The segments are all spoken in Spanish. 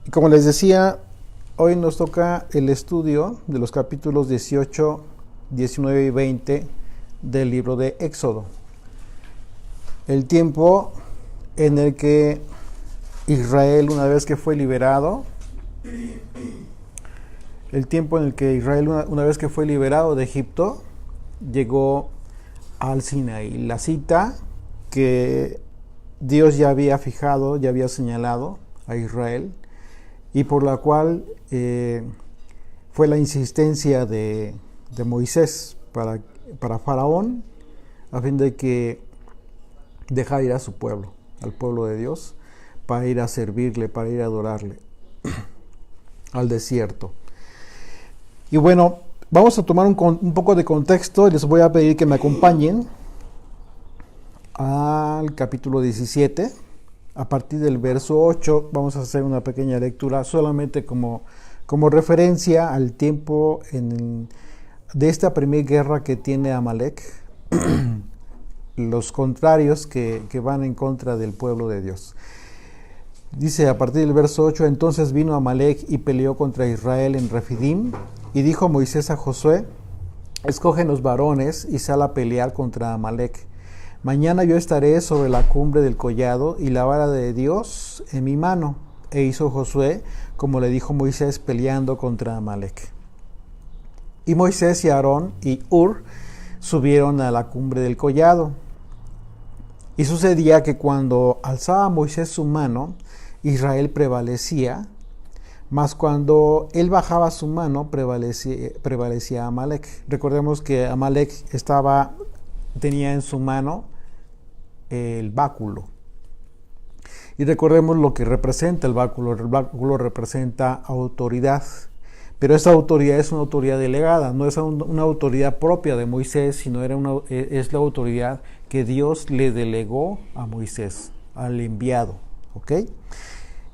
Y como les decía, hoy nos toca el estudio de los capítulos 18, 19 y 20 del libro de Éxodo. El tiempo en el que Israel, una vez que fue liberado, una vez que fue liberado de Egipto, llegó al Sinaí. La cita que Dios ya había fijado, ya había señalado a Israel, y por la cual fue la insistencia de Moisés para Faraón, a fin de que dejara ir a su pueblo, al pueblo de Dios, para ir a servirle, para ir a adorarle al desierto. Y bueno, vamos a tomar un poco de contexto y les voy a pedir que me acompañen al capítulo 17. A partir del verso 8 vamos a hacer una pequeña lectura solamente como referencia al tiempo de esta primera guerra que tiene Amalek, los contrarios que van en contra del pueblo de Dios. Dice a partir del verso 8: entonces vino Amalek y peleó contra Israel en Refidim, y dijo Moisés a Josué: escógenos varones y sal a pelear contra Amalek. Mañana yo estaré sobre la cumbre del collado y la vara de Dios en mi mano. E hizo Josué como le dijo Moisés, peleando contra Amalek. Y Moisés y Aarón y Hur subieron a la cumbre del collado. Y sucedía que cuando alzaba Moisés su mano, Israel prevalecía, mas cuando él bajaba su mano, prevalecía Amalek. Recordemos que Amalek tenía en su mano el báculo. Y recordemos lo que representa el báculo. El báculo representa autoridad. Pero esa autoridad es una autoridad delegada, no es una autoridad propia de Moisés, sino es la autoridad que Dios le delegó a Moisés, al enviado. ¿Ok?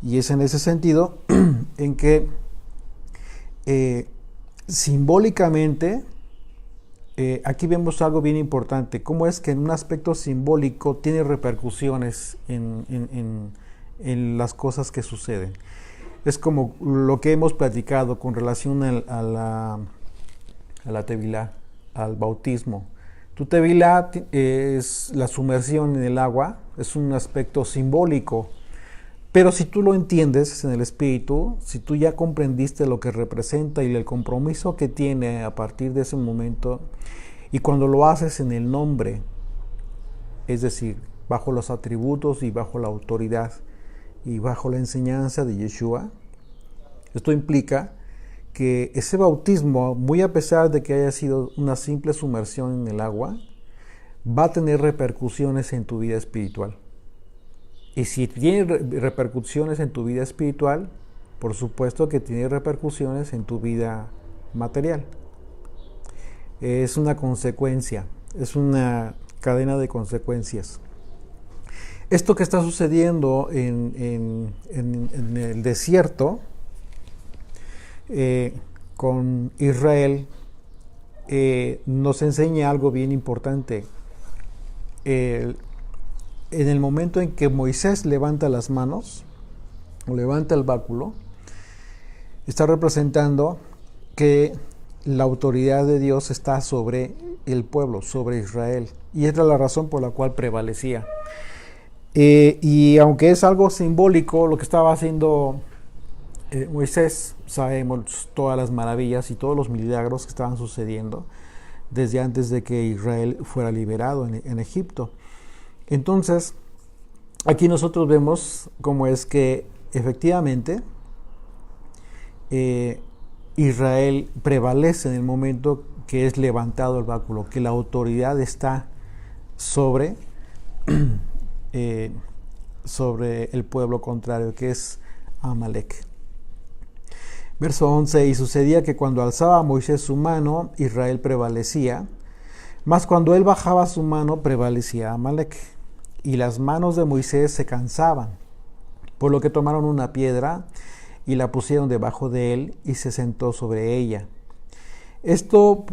Y es en ese sentido en que simbólicamente aquí vemos algo bien importante, cómo es que en un aspecto simbólico tiene repercusiones en las cosas que suceden. Es como lo que hemos platicado con relación a la tevilá, al bautismo. Tu tevilá es la sumersión en el agua, es un aspecto simbólico, pero si tú lo entiendes en el espíritu, si tú ya comprendiste lo que representa y el compromiso que tiene a partir de ese momento, y cuando lo haces en el nombre, es decir, bajo los atributos y bajo la autoridad y bajo la enseñanza de Yeshua, esto implica que ese bautismo, muy a pesar de que haya sido una simple sumersión en el agua, va a tener repercusiones en tu vida espiritual. Y si tiene repercusiones en tu vida espiritual, por supuesto que tiene repercusiones en tu vida material. Es una consecuencia, es una cadena de consecuencias. Esto que está sucediendo en el desierto con Israel nos enseña algo bien importante. En el momento en que Moisés levanta las manos, o levanta el báculo, está representando que la autoridad de Dios está sobre el pueblo, sobre Israel. Y esta es la razón por la cual prevalecía. Y aunque es algo simbólico lo que estaba haciendo Moisés, sabemos todas las maravillas y todos los milagros que estaban sucediendo desde antes de que Israel fuera liberado en Egipto. Entonces, aquí nosotros vemos cómo es que efectivamente Israel prevalece en el momento que es levantado el báculo, que la autoridad está sobre el pueblo contrario, que es Amalek. Verso 11: y sucedía que cuando alzaba Moisés su mano, Israel prevalecía, mas cuando él bajaba su mano, prevalecía Amalek. Y las manos de Moisés se cansaban, por lo que tomaron una piedra y la pusieron debajo de él y se sentó sobre ella. Esto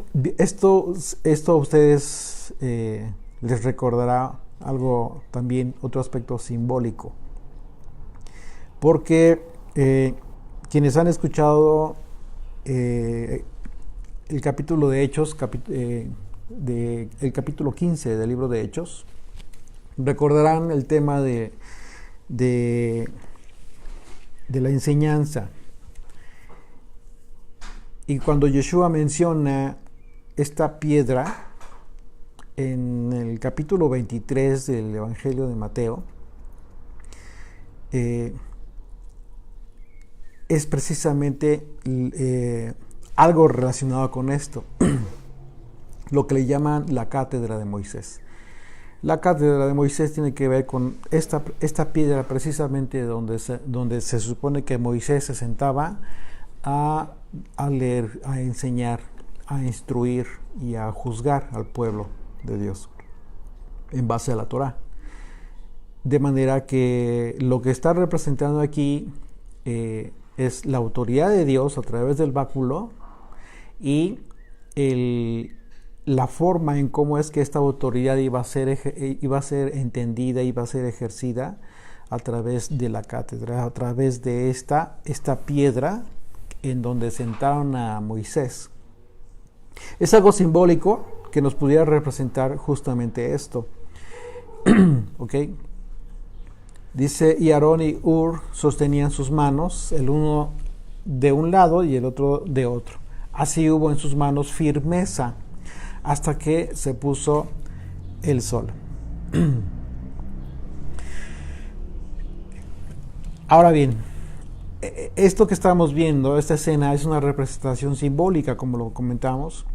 a ustedes les recordará algo también, otro aspecto simbólico, porque quienes han escuchado el capítulo de Hechos, el capítulo 15 del libro de Hechos, recordarán el tema de la enseñanza. Y cuando Yeshua menciona esta piedra en el capítulo 23 del Evangelio de Mateo, es precisamente algo relacionado con esto, lo que le llaman la cátedra de Moisés. La cátedra de Moisés tiene que ver con esta piedra precisamente donde se supone que Moisés se sentaba a leer, a enseñar, a instruir y a juzgar al pueblo de Dios en base a la Torá. De manera que lo que está representando aquí es la autoridad de Dios a través del báculo y la forma en cómo es que esta autoridad iba a ser entendida, iba a ser ejercida a través de la cátedra, a través de esta piedra en donde sentaron a Moisés. Es algo simbólico que nos pudiera representar justamente esto. ¿Ok? Dice, y Aarón y Hur sostenían sus manos, el uno de un lado y el otro de otro. Así hubo en sus manos firmeza hasta que se puso el sol. Ahora bien, esto que estamos viendo, esta escena, es una representación simbólica, como lo comentamos,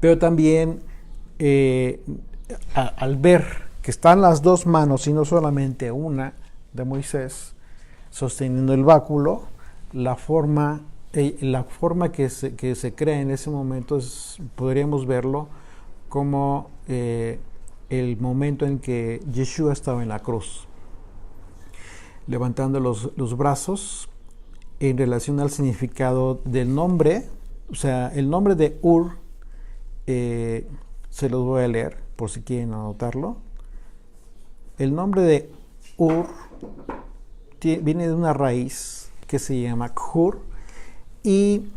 pero también al ver que están las dos manos y no solamente una de Moisés sosteniendo el báculo, la forma que se crea en ese momento podríamos verlo como el momento en que Yeshua estaba en la cruz, levantando los brazos en relación al significado del nombre. O sea, el nombre de Ur, se los voy a leer por si quieren anotarlo. El nombre de Ur viene de una raíz que se llama Khur y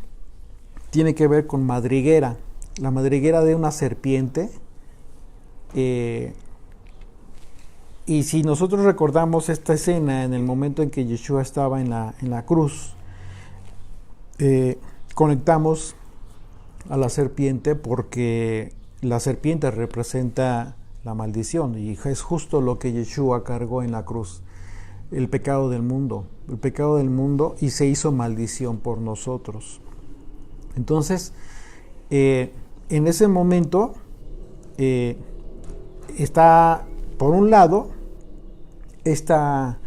tiene que ver con madriguera, la madriguera de una serpiente. Y si nosotros recordamos esta escena en el momento en que Yeshua estaba en la cruz, conectamos a la serpiente porque la serpiente representa la maldición y es justo lo que Yeshua cargó en la cruz, el pecado del mundo y se hizo maldición por nosotros. Entonces, en ese momento está, por un lado, esto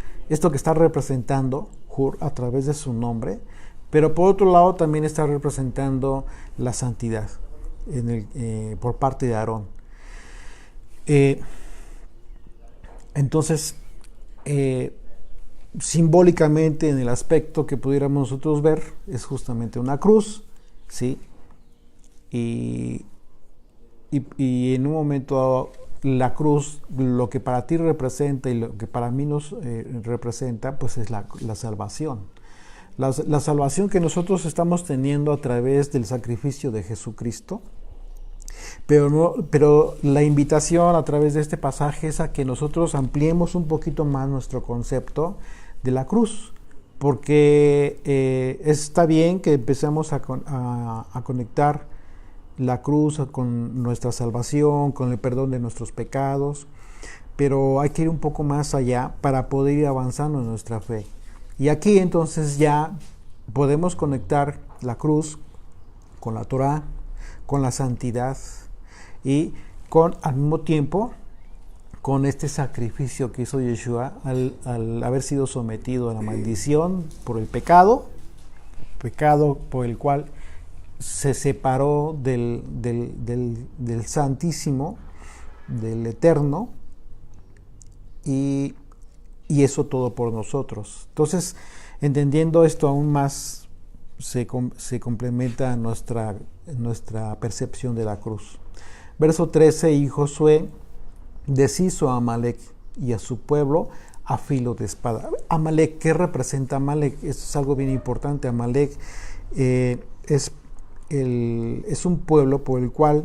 que está representando Hur a través de su nombre, pero por otro lado también está representando la santidad por parte de Aarón. Entonces, simbólicamente, en el aspecto que pudiéramos nosotros ver, es justamente una cruz, ¿sí? Y en un momento la cruz, lo que para ti representa y lo que para mí nos representa, pues es la salvación. La salvación que nosotros estamos teniendo a través del sacrificio de Jesucristo. Pero la invitación a través de este pasaje es a que nosotros ampliemos un poquito más nuestro concepto de la cruz, porque está bien que empecemos a conectar la cruz con nuestra salvación, con el perdón de nuestros pecados, pero hay que ir un poco más allá para poder ir avanzando en nuestra fe. Y aquí entonces ya podemos conectar la cruz con la Torá, con la santidad y al mismo tiempo con este sacrificio que hizo Yeshua al haber sido sometido a la maldición por el pecado por el cual se separó del Santísimo, del Eterno, y eso todo por nosotros. Entonces, entendiendo esto aún más, se complementa nuestra percepción de la cruz. Verso 13, y Josué deshizo a Amalek y a su pueblo a filo de espada. Amalek, ¿qué representa Amalek? Esto es algo bien importante. Amalek es un pueblo por el cual,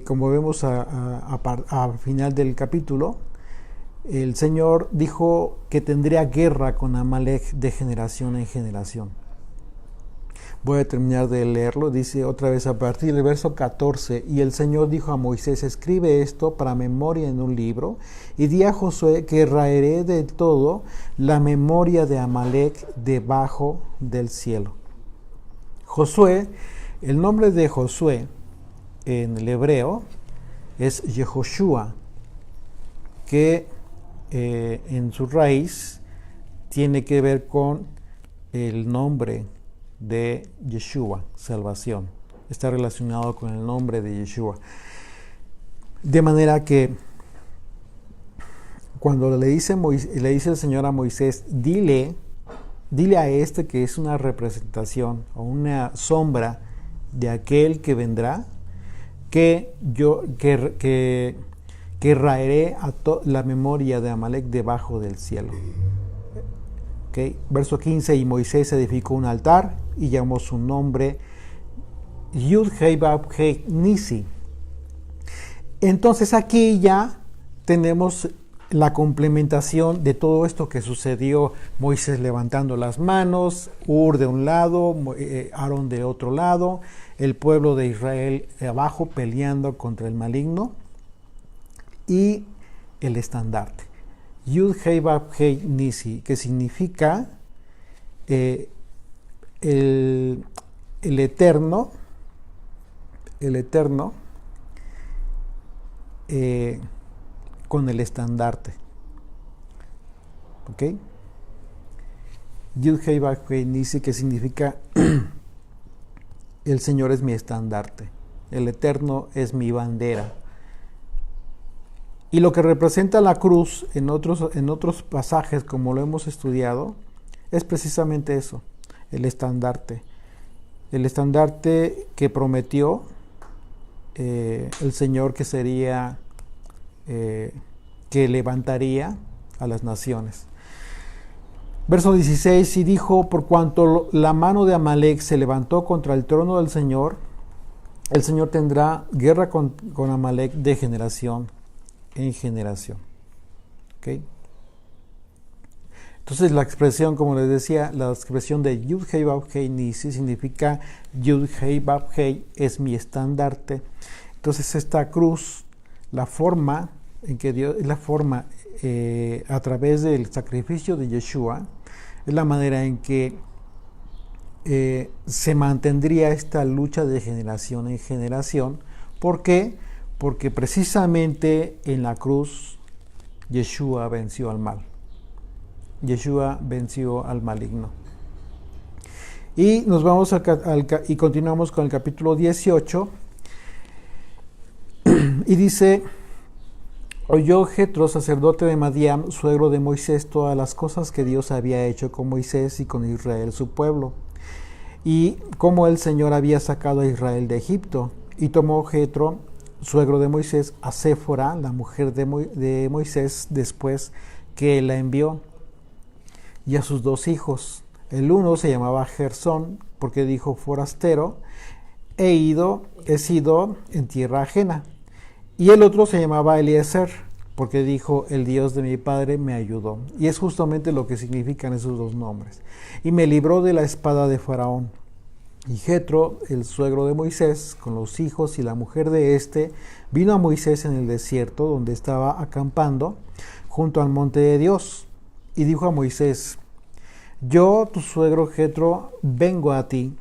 como vemos a final del capítulo, el Señor dijo que tendría guerra con Amalek de generación en generación. Voy a terminar de leerlo. Dice otra vez a partir del verso 14: y el Señor dijo a Moisés: escribe esto para memoria en un libro, y di a Josué que raeré de todo la memoria de Amalek debajo del cielo. Josué, el nombre de Josué en el hebreo es Yehoshua, que en su raíz tiene que ver con el nombre de Yeshua, salvación. Está relacionado con el nombre de Yeshua. De manera que cuando le dice el Señor a Moisés, dile a este que es una representación o una sombra de aquel que vendrá, que raeré la memoria de Amalek debajo del cielo. Okay. Verso 15: y Moisés edificó un altar y llamó su nombre Yud-Hei-Vав-Hei Nisi. Entonces aquí ya tenemos la complementación de todo esto que sucedió: Moisés levantando las manos, Ur de un lado, Aarón de otro lado, el pueblo de Israel abajo peleando contra el maligno, y el estandarte Yud-Hei-Vав-Hei Nisi, que significa el eterno, con el estandarte. ¿Ok? Yud-Hei-Vав-Hei Nisi, que significa el Señor es mi estandarte, el eterno es mi bandera. Y lo que representa la cruz en otros pasajes, como lo hemos estudiado, es precisamente eso, el estandarte. El estandarte que prometió el Señor, que sería, que levantaría a las naciones. Verso 16: y dijo: por cuanto la mano de Amalek se levantó contra el trono del Señor, el Señor tendrá guerra con Amalek de generación en generación. ¿Okay? Entonces la expresión, como les decía, la expresión de Yud-Hei-Vав-Hei Nisi significa Yud-Hei-Vав-Hei es mi estandarte. Entonces esta cruz, la forma en que Dios, la forma a través del sacrificio de Yeshua, es la manera en que se mantendría esta lucha de generación en generación. ¿Por qué? Porque precisamente en la cruz Yeshua venció al mal. Yeshua venció al maligno. Y nos vamos y continuamos con el capítulo 18. Y dice: oyó Jetro, sacerdote de Madián, suegro de Moisés, todas las cosas que Dios había hecho con Moisés y con Israel su pueblo, y cómo el Señor había sacado a Israel de Egipto. Y tomó Jetro, suegro de Moisés, a Séfora, la mujer de Moisés, después que la envió, y a sus dos hijos. El uno se llamaba Gersón, porque dijo: forastero, he sido en tierra ajena. Y el otro se llamaba Eliezer, porque dijo: el Dios de mi padre me ayudó. Y es justamente lo que significan esos dos nombres. Y me libró de la espada de Faraón. Y Jetro, el suegro de Moisés, con los hijos y la mujer de éste, vino a Moisés en el desierto, donde estaba acampando, junto al monte de Dios. Y dijo a Moisés: yo, tu suegro Jetro, vengo a ti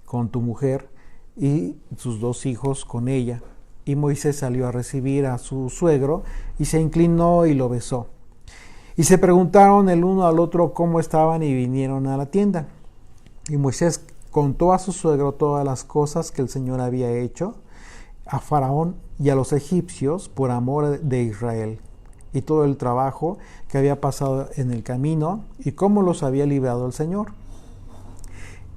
con tu mujer y sus dos hijos con ella. Y Moisés salió a recibir a su suegro y se inclinó y lo besó. Y se preguntaron el uno al otro cómo estaban y vinieron a la tienda. Y Moisés contó a su suegro todas las cosas que el Señor había hecho a Faraón y a los egipcios por amor de Israel, y todo el trabajo que había pasado en el camino y cómo los había librado el Señor.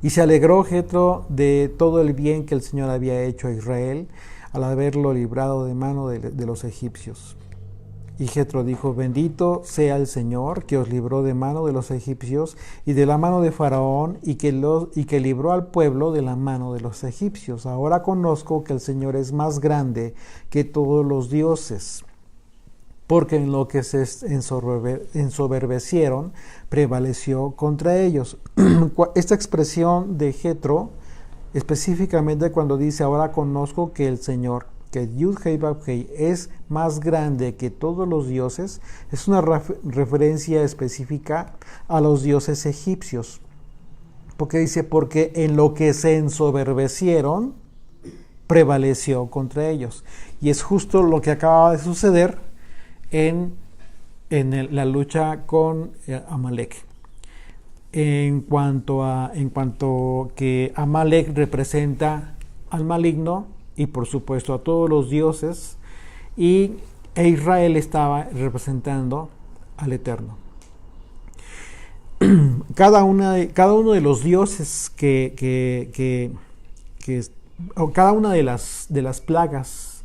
Y se alegró Jetro de todo el bien que el Señor había hecho a Israel al haberlo librado de mano de los egipcios. Y Jetro dijo: bendito sea el Señor que os libró de mano de los egipcios y de la mano de Faraón y que libró al pueblo de la mano de los egipcios. Ahora conozco que el Señor es más grande que todos los dioses, porque en lo que se ensoberbecieron prevaleció contra ellos. Esta expresión de Jetro, específicamente cuando dice: ahora conozco que el Señor, que Yud-Heh-Vav-Heh es más grande que todos los dioses, es una referencia específica a los dioses egipcios. Porque dice: porque en lo que se ensoberbecieron prevaleció contra ellos. Y es justo lo que acaba de suceder en la lucha con Amalek. En cuanto que Amalek representa al maligno y por supuesto a todos los dioses, e Israel estaba representando al Eterno. Cada uno de los dioses o cada una de las plagas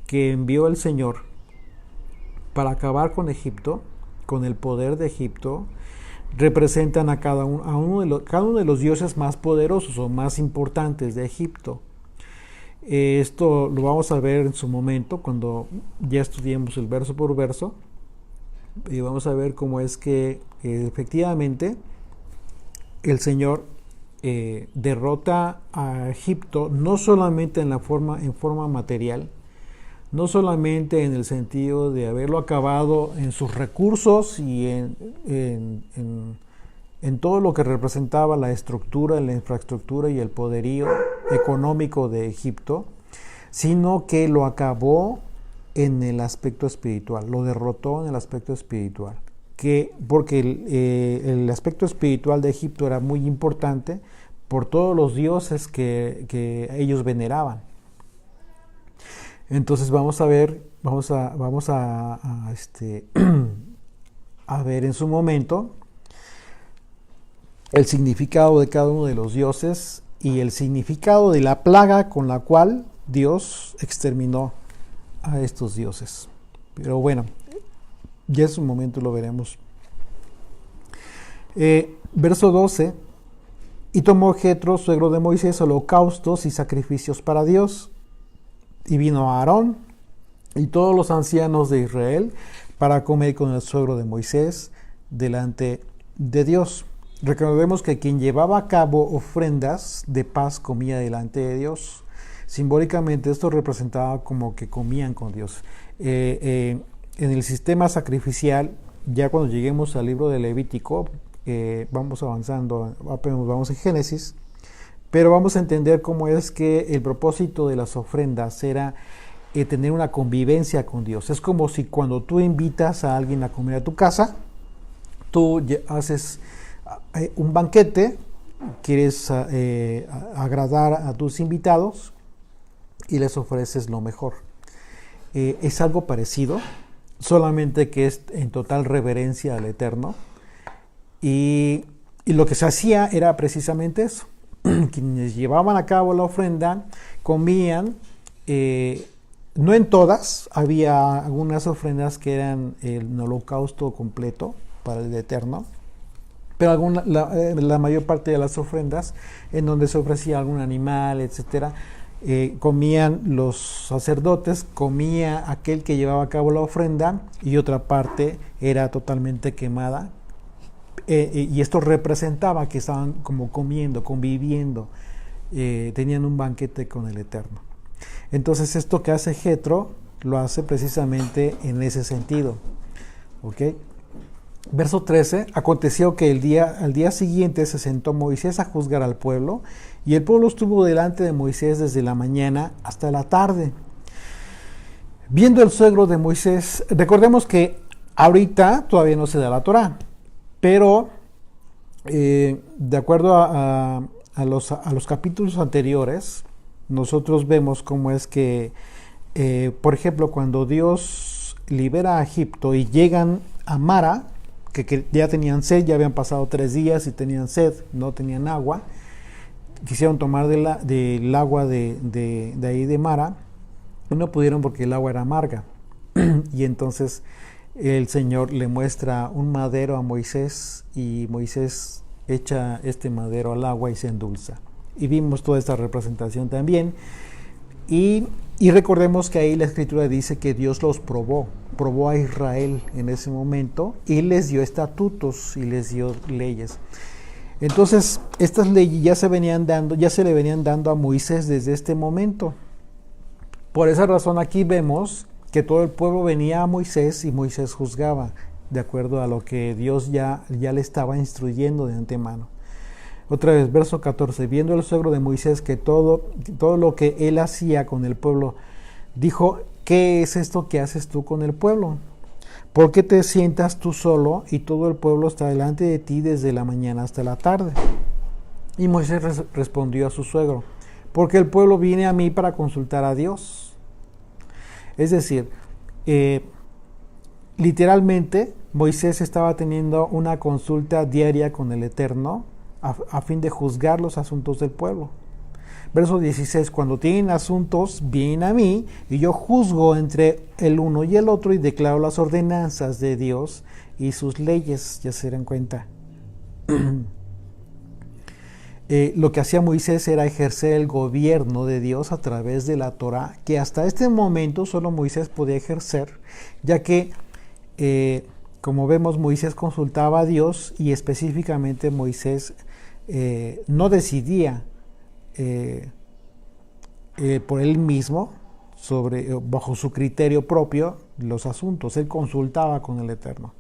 que envió el Señor para acabar con Egipto, con el poder de Egipto, representan a cada uno de los dioses más poderosos o más importantes de Egipto. Esto lo vamos a ver en su momento cuando ya estudiemos el verso por verso, y vamos a ver cómo es que efectivamente el Señor derrota a Egipto, no solamente en forma material, no solamente en el sentido de haberlo acabado en sus recursos y en todo lo que representaba la estructura, la infraestructura y el poderío económico de Egipto, sino que lo acabó en el aspecto espiritual, lo derrotó en el aspecto espiritual, porque el aspecto espiritual de Egipto era muy importante por todos los dioses que ellos veneraban. Entonces vamos a ver en su momento el significado de cada uno de los dioses y el significado de la plaga con la cual Dios exterminó a estos dioses. Pero bueno, ya en su momento lo veremos. Verso 12: y tomó Jetro, suegro de Moisés, holocaustos y sacrificios para Dios. Y vino Aarón y todos los ancianos de Israel para comer con el suegro de Moisés delante de Dios. Recordemos que quien llevaba a cabo ofrendas de paz comía delante de Dios. Simbólicamente esto representaba como que comían con Dios. En el sistema sacrificial, ya cuando lleguemos al libro de Levítico, vamos avanzando, apenas vamos en Génesis, pero vamos a entender cómo es que el propósito de las ofrendas era tener una convivencia con Dios. Es como si cuando tú invitas a alguien a comer a tu casa, tú haces un banquete, quieres agradar a tus invitados y les ofreces lo mejor. Es algo parecido, solamente que es en total reverencia al Eterno. Y lo que se hacía era precisamente eso. Quienes llevaban a cabo la ofrenda comían, no en todas, había algunas ofrendas que eran el holocausto completo para el Eterno, pero la mayor parte de las ofrendas en donde se ofrecía algún animal, etcétera, comían los sacerdotes, comía aquel que llevaba a cabo la ofrenda, y otra parte era totalmente quemada. Y esto representaba que estaban como comiendo, conviviendo, tenían un banquete con el Eterno. Entonces esto que hace Jetro lo hace precisamente en ese sentido. ¿Okay? Verso 13: aconteció que al día siguiente se sentó Moisés a juzgar al pueblo, y el pueblo estuvo delante de Moisés desde la mañana hasta la tarde. Viendo el suegro de Moisés, recordemos que ahorita todavía no se da la Torá, pero de acuerdo a los capítulos anteriores, nosotros vemos cómo es que, por ejemplo, cuando Dios libera a Egipto y llegan a Mara, que ya tenían sed, ya habían pasado 3 días y tenían sed, no tenían agua, quisieron tomar del agua de ahí de Mara, y no pudieron porque el agua era amarga. Y entonces el Señor le muestra un madero a Moisés y Moisés echa este madero al agua y se endulza. Y vimos toda esta representación también. Y recordemos que ahí la Escritura dice que Dios los probó a Israel en ese momento y les dio estatutos y les dio leyes. Entonces, estas leyes ya se le venían dando a Moisés desde este momento. Por esa razón aquí vemos que todo el pueblo venía a Moisés y Moisés juzgaba de acuerdo a lo que Dios ya le estaba instruyendo de antemano. Otra vez, verso 14, viendo el suegro de Moisés que todo lo que él hacía con el pueblo, dijo, ¿qué es esto que haces tú con el pueblo? ¿Por qué te sientas tú solo y todo el pueblo está delante de ti desde la mañana hasta la tarde? Y Moisés respondió a su suegro, porque el pueblo viene a mí para consultar a Dios. Es decir, literalmente Moisés estaba teniendo una consulta diaria con el Eterno a fin de juzgar los asuntos del pueblo. Verso 16, cuando tienen asuntos, vienen a mí, y yo juzgo entre el uno y el otro, y declaro las ordenanzas de Dios y sus leyes, ya se dan cuenta. Lo que hacía Moisés era ejercer el gobierno de Dios a través de la Torá, que hasta este momento solo Moisés podía ejercer, ya que como vemos, Moisés consultaba a Dios y específicamente Moisés no decidía por él mismo, bajo su criterio propio, los asuntos. Él consultaba con el Eterno.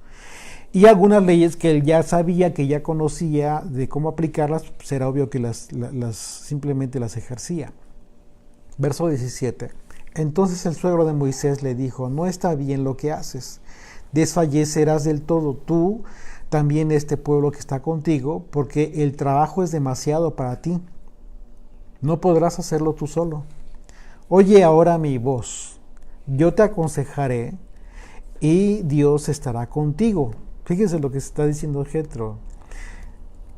Y algunas leyes que él ya sabía, que ya conocía de cómo aplicarlas, pues era obvio que simplemente las ejercía. Verso 17. Entonces el suegro de Moisés le dijo, no está bien lo que haces. Desfallecerás del todo tú, también este pueblo que está contigo, porque el trabajo es demasiado para ti. No podrás hacerlo tú solo. Oye ahora mi voz, yo te aconsejaré y Dios estará contigo. Fíjense lo que se está diciendo Jetro.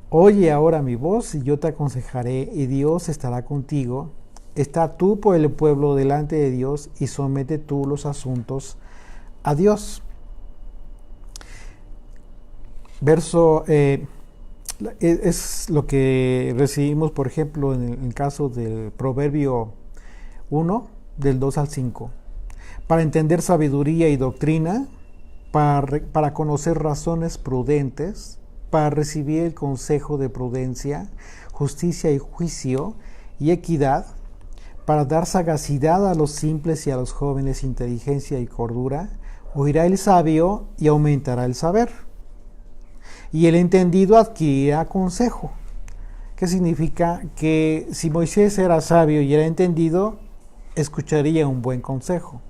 Oye ahora mi voz y yo te aconsejaré y Dios estará contigo. Está tú por el pueblo delante de Dios y somete tú los asuntos a Dios. Verso es lo que recibimos, por ejemplo, en el caso del Proverbio 1, del 2 al 5. Para entender sabiduría y doctrina, para conocer razones prudentes, para recibir el consejo de prudencia, justicia y juicio y equidad, para dar sagacidad a los simples y a los jóvenes inteligencia y cordura, oirá el sabio y aumentará el saber. Y el entendido adquirirá consejo. ¿Qué significa? Que si Moisés era sabio y era entendido, escucharía un buen consejo.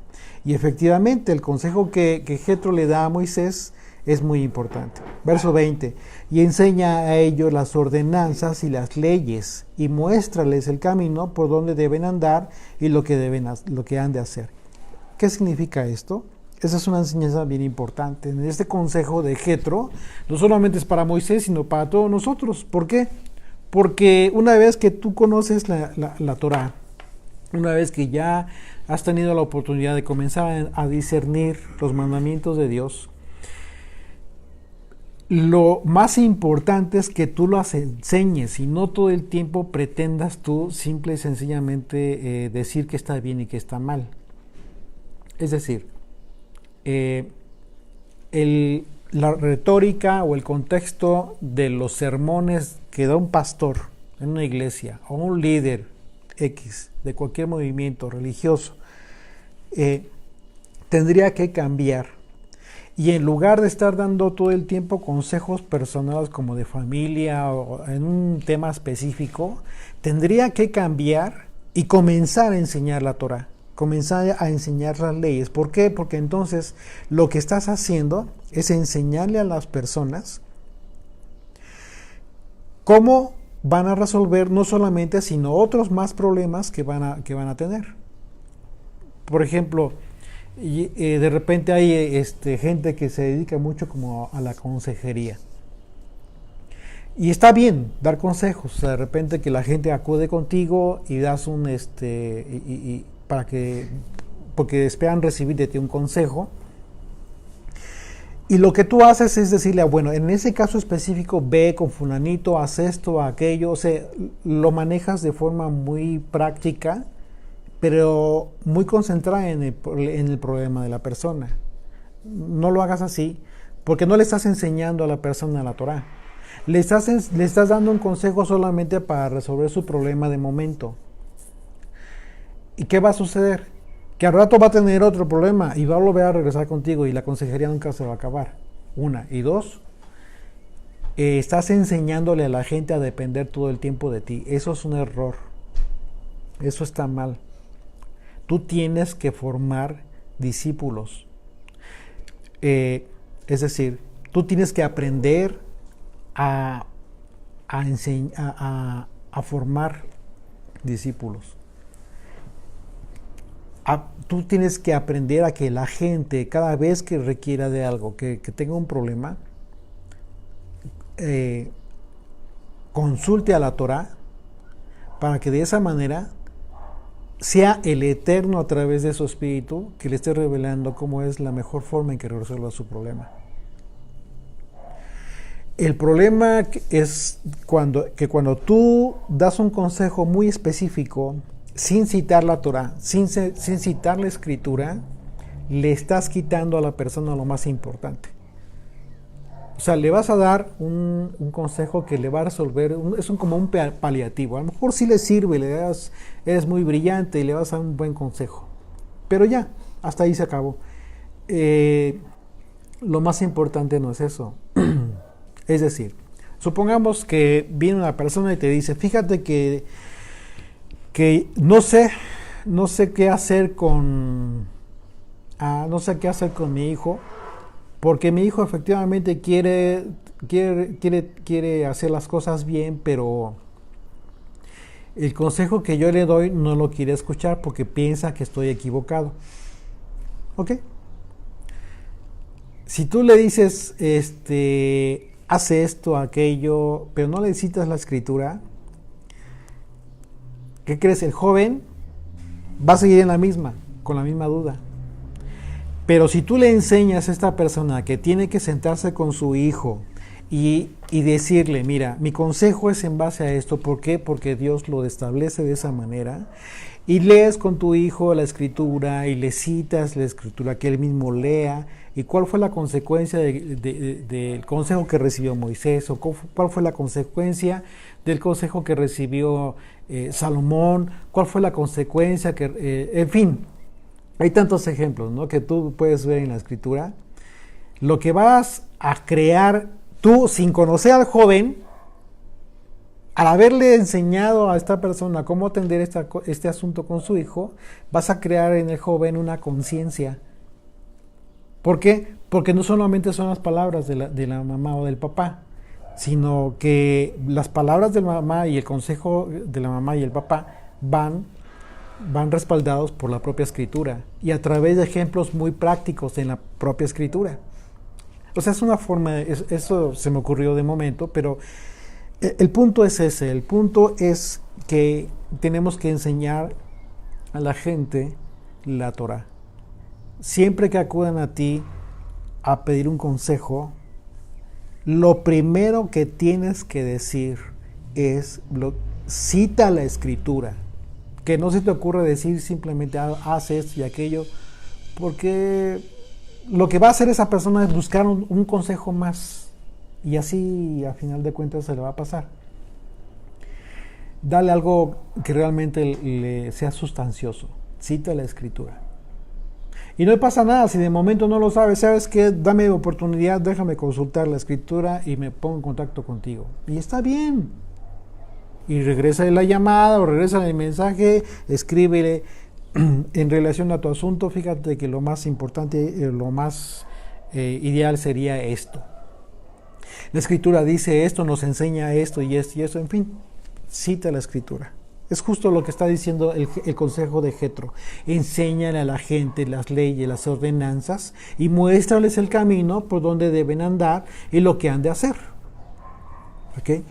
Y efectivamente, el consejo que Jetro le da a Moisés es muy importante. Verso 20. Y enseña a ellos las ordenanzas y las leyes, y muéstrales el camino por donde deben andar y lo que han de hacer. ¿Qué significa esto? Esa es una enseñanza bien importante. En este consejo de Jetro, no solamente es para Moisés, sino para todos nosotros. ¿Por qué? Porque una vez que tú conoces la Torá, una vez que ya has tenido la oportunidad de comenzar a discernir los mandamientos de Dios, lo más importante es que tú las enseñes y no todo el tiempo pretendas tú simple y sencillamente decir que está bien y que está mal. Es decir, la retórica o el contexto de los sermones que da un pastor en una iglesia o un líder X de cualquier movimiento religioso tendría que cambiar, y en lugar de estar dando todo el tiempo consejos personales como de familia o en un tema específico, tendría que cambiar y comenzar a enseñar la Torá. Comenzar a enseñar las leyes. ¿Por qué? Porque entonces lo que estás haciendo es enseñarle a las personas cómo van a resolver no solamente, sino otros más problemas que van a tener. Por ejemplo, de repente hay gente que se dedica mucho como a la consejería. Y está bien dar consejos. O sea, de repente que la gente acude contigo y das para que porque esperan recibir de ti un consejo. Y lo que tú haces es decirle, bueno, en ese caso específico, ve con fulanito, haz esto, aquello. O sea, lo manejas de forma muy práctica, pero muy concentrada en el problema de la persona. No lo hagas así, porque no le estás enseñando a la persona la Torah. Le estás dando un consejo solamente para resolver su problema de momento. ¿Y qué va a suceder? Que al rato va a tener otro problema y va a volver a regresar contigo y la consejería nunca se va a acabar. Una. Y dos, estás enseñándole a la gente a depender todo el tiempo de ti. Eso es un error. Eso está mal. Tú tienes que formar discípulos. Es decir, tú tienes que aprender a formar discípulos. Tú tienes que aprender a que la gente, cada vez que requiera de algo, que tenga un problema, consulte a la Torah, para que de esa manera sea el Eterno a través de su espíritu que le esté revelando cómo es la mejor forma en que resuelva su problema. El problema es cuando tú das un consejo muy específico, sin citar la Torah, sin citar la Escritura, le estás quitando a la persona lo más importante. O sea, le vas a dar un consejo que le va a resolver, como un paliativo. A lo mejor sí le sirve, eres muy brillante y le vas a dar un buen consejo. Pero ya, hasta ahí se acabó. Lo más importante no es eso. Es decir, supongamos que viene una persona y te dice, fíjate que no sé qué hacer con mi hijo, porque mi hijo efectivamente quiere hacer las cosas bien, pero el consejo que yo le doy no lo quiere escuchar porque piensa que estoy equivocado. ¿Ok? Si tú le dices, hace esto, aquello, pero no le citas la Escritura, ¿qué crees? El joven va a seguir con la misma duda. Pero si tú le enseñas a esta persona que tiene que sentarse con su hijo y decirle, mira, mi consejo es en base a esto, ¿por qué? Porque Dios lo establece de esa manera, y lees con tu hijo la Escritura y le citas la Escritura que él mismo lea, y cuál fue la consecuencia del consejo que recibió Moisés, o cuál fue la consecuencia del consejo que recibió Salomón, cuál fue la consecuencia en fin, hay tantos ejemplos, ¿no?, que tú puedes ver en la Escritura. Lo que vas a crear tú sin conocer al joven, al haberle enseñado a esta persona cómo atender este asunto con su hijo, vas a crear en el joven una conciencia. ¿Por qué? Porque no solamente son las palabras de la mamá o del papá, sino que las palabras de la mamá y el consejo de la mamá y el papá van respaldados por la propia Escritura y a través de ejemplos muy prácticos en la propia Escritura. O sea, es una forma, eso se me ocurrió de momento, pero el punto es ese, el punto es que tenemos que enseñar a la gente la Torah. Siempre que acudan a ti a pedir un consejo, lo primero que tienes que decir es, cita la Escritura. Que no se te ocurre decir simplemente haz esto y aquello, porque lo que va a hacer esa persona es buscar un consejo más, y así a final de cuentas se le va a pasar. Dale algo que realmente le sea sustancioso, cita la Escritura. Y no pasa nada si de momento no lo sabes. ¿Sabes qué? Dame oportunidad, déjame consultar la Escritura y me pongo en contacto contigo. Y está bien. Y regresa la llamada o regresa el mensaje, escríbele en relación a tu asunto. Fíjate que lo más importante, lo más ideal sería esto. La Escritura dice esto, nos enseña esto y esto y esto, en fin, cita la Escritura. Es justo lo que está diciendo el consejo de Jetro. Enséñale a la gente las leyes, las ordenanzas y muéstrales el camino por donde deben andar y lo que han de hacer. ¿Ok?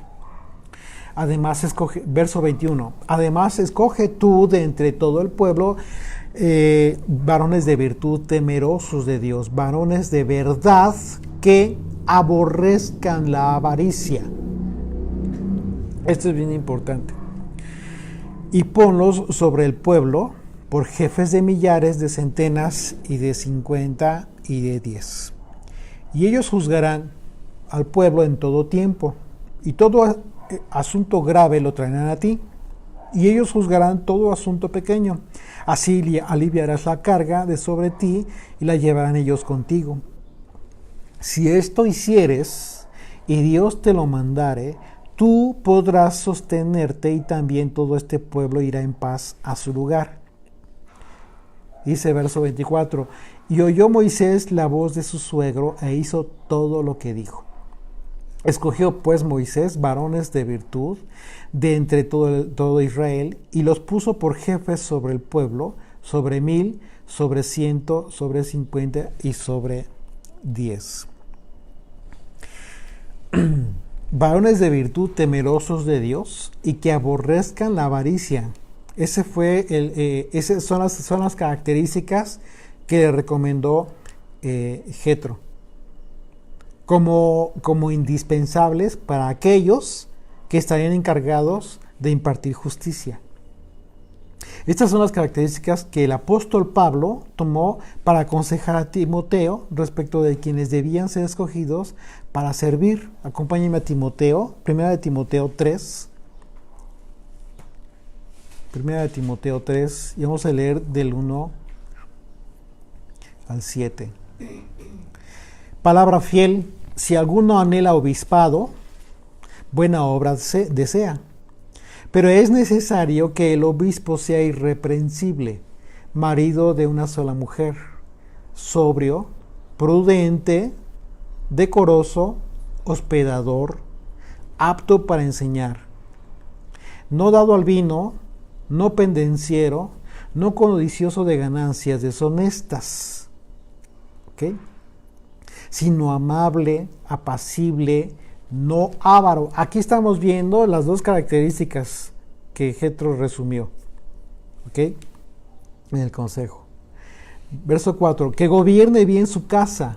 Además, verso 21, además escoge tú de entre todo el pueblo Varones de virtud, temerosos de Dios, varones de verdad que aborrezcan la avaricia. Esto es bien importante. Y ponlos sobre el pueblo por jefes de millares, de centenas y de 50 y de 10. Y ellos juzgarán al pueblo en todo tiempo, y todo asunto grave lo traerán a ti, y ellos juzgarán todo asunto pequeño. Así aliviarás la carga de sobre ti, y la llevarán ellos contigo. Si esto hicieres, y Dios te lo mandare, tú podrás sostenerte, y también todo este pueblo irá en paz a su lugar. Dice verso 24, y oyó Moisés la voz de su suegro, e hizo todo lo que dijo. Escogió pues Moisés varones de virtud de entre todo Israel, y los puso por jefes sobre el pueblo, sobre 1000, sobre 100, sobre 50 y sobre 10. Varones de virtud, temerosos de Dios, y que aborrezcan la avaricia. Esas son las características que le recomendó Jetro como indispensables para aquellos que estarían encargados de impartir justicia. Estas son las características que el apóstol Pablo tomó para aconsejar a Timoteo respecto de quienes debían ser escogidos para servir. Acompáñenme a Timoteo, 1 Timoteo 3. 1 Timoteo 3, y vamos a leer del 1 al 7. Palabra fiel, si alguno anhela obispado, buena obra desea. Pero es necesario que el obispo sea irreprensible, marido de una sola mujer, sobrio, prudente, decoroso, hospedador, apto para enseñar, no dado al vino, no pendenciero, no codicioso de ganancias deshonestas, ¿ok?, sino amable, apacible, no avaro. Aquí estamos viendo las dos características que Jetro resumió, ¿ok?, en el consejo. Verso 4, que gobierne bien su casa,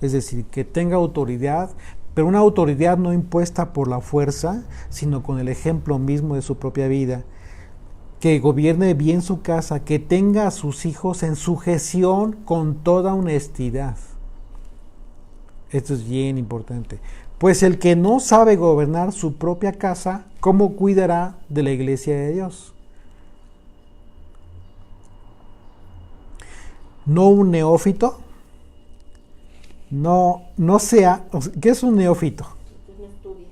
es decir, que tenga autoridad, pero una autoridad no impuesta por la fuerza, sino con el ejemplo mismo de su propia vida. Que gobierne bien su casa, que tenga a sus hijos en sujeción con toda honestidad. Esto es bien importante. Pues el que no sabe gobernar su propia casa, ¿cómo cuidará de la iglesia de Dios? No un neófito, no sea, ¿qué es un neófito? Que no estudia.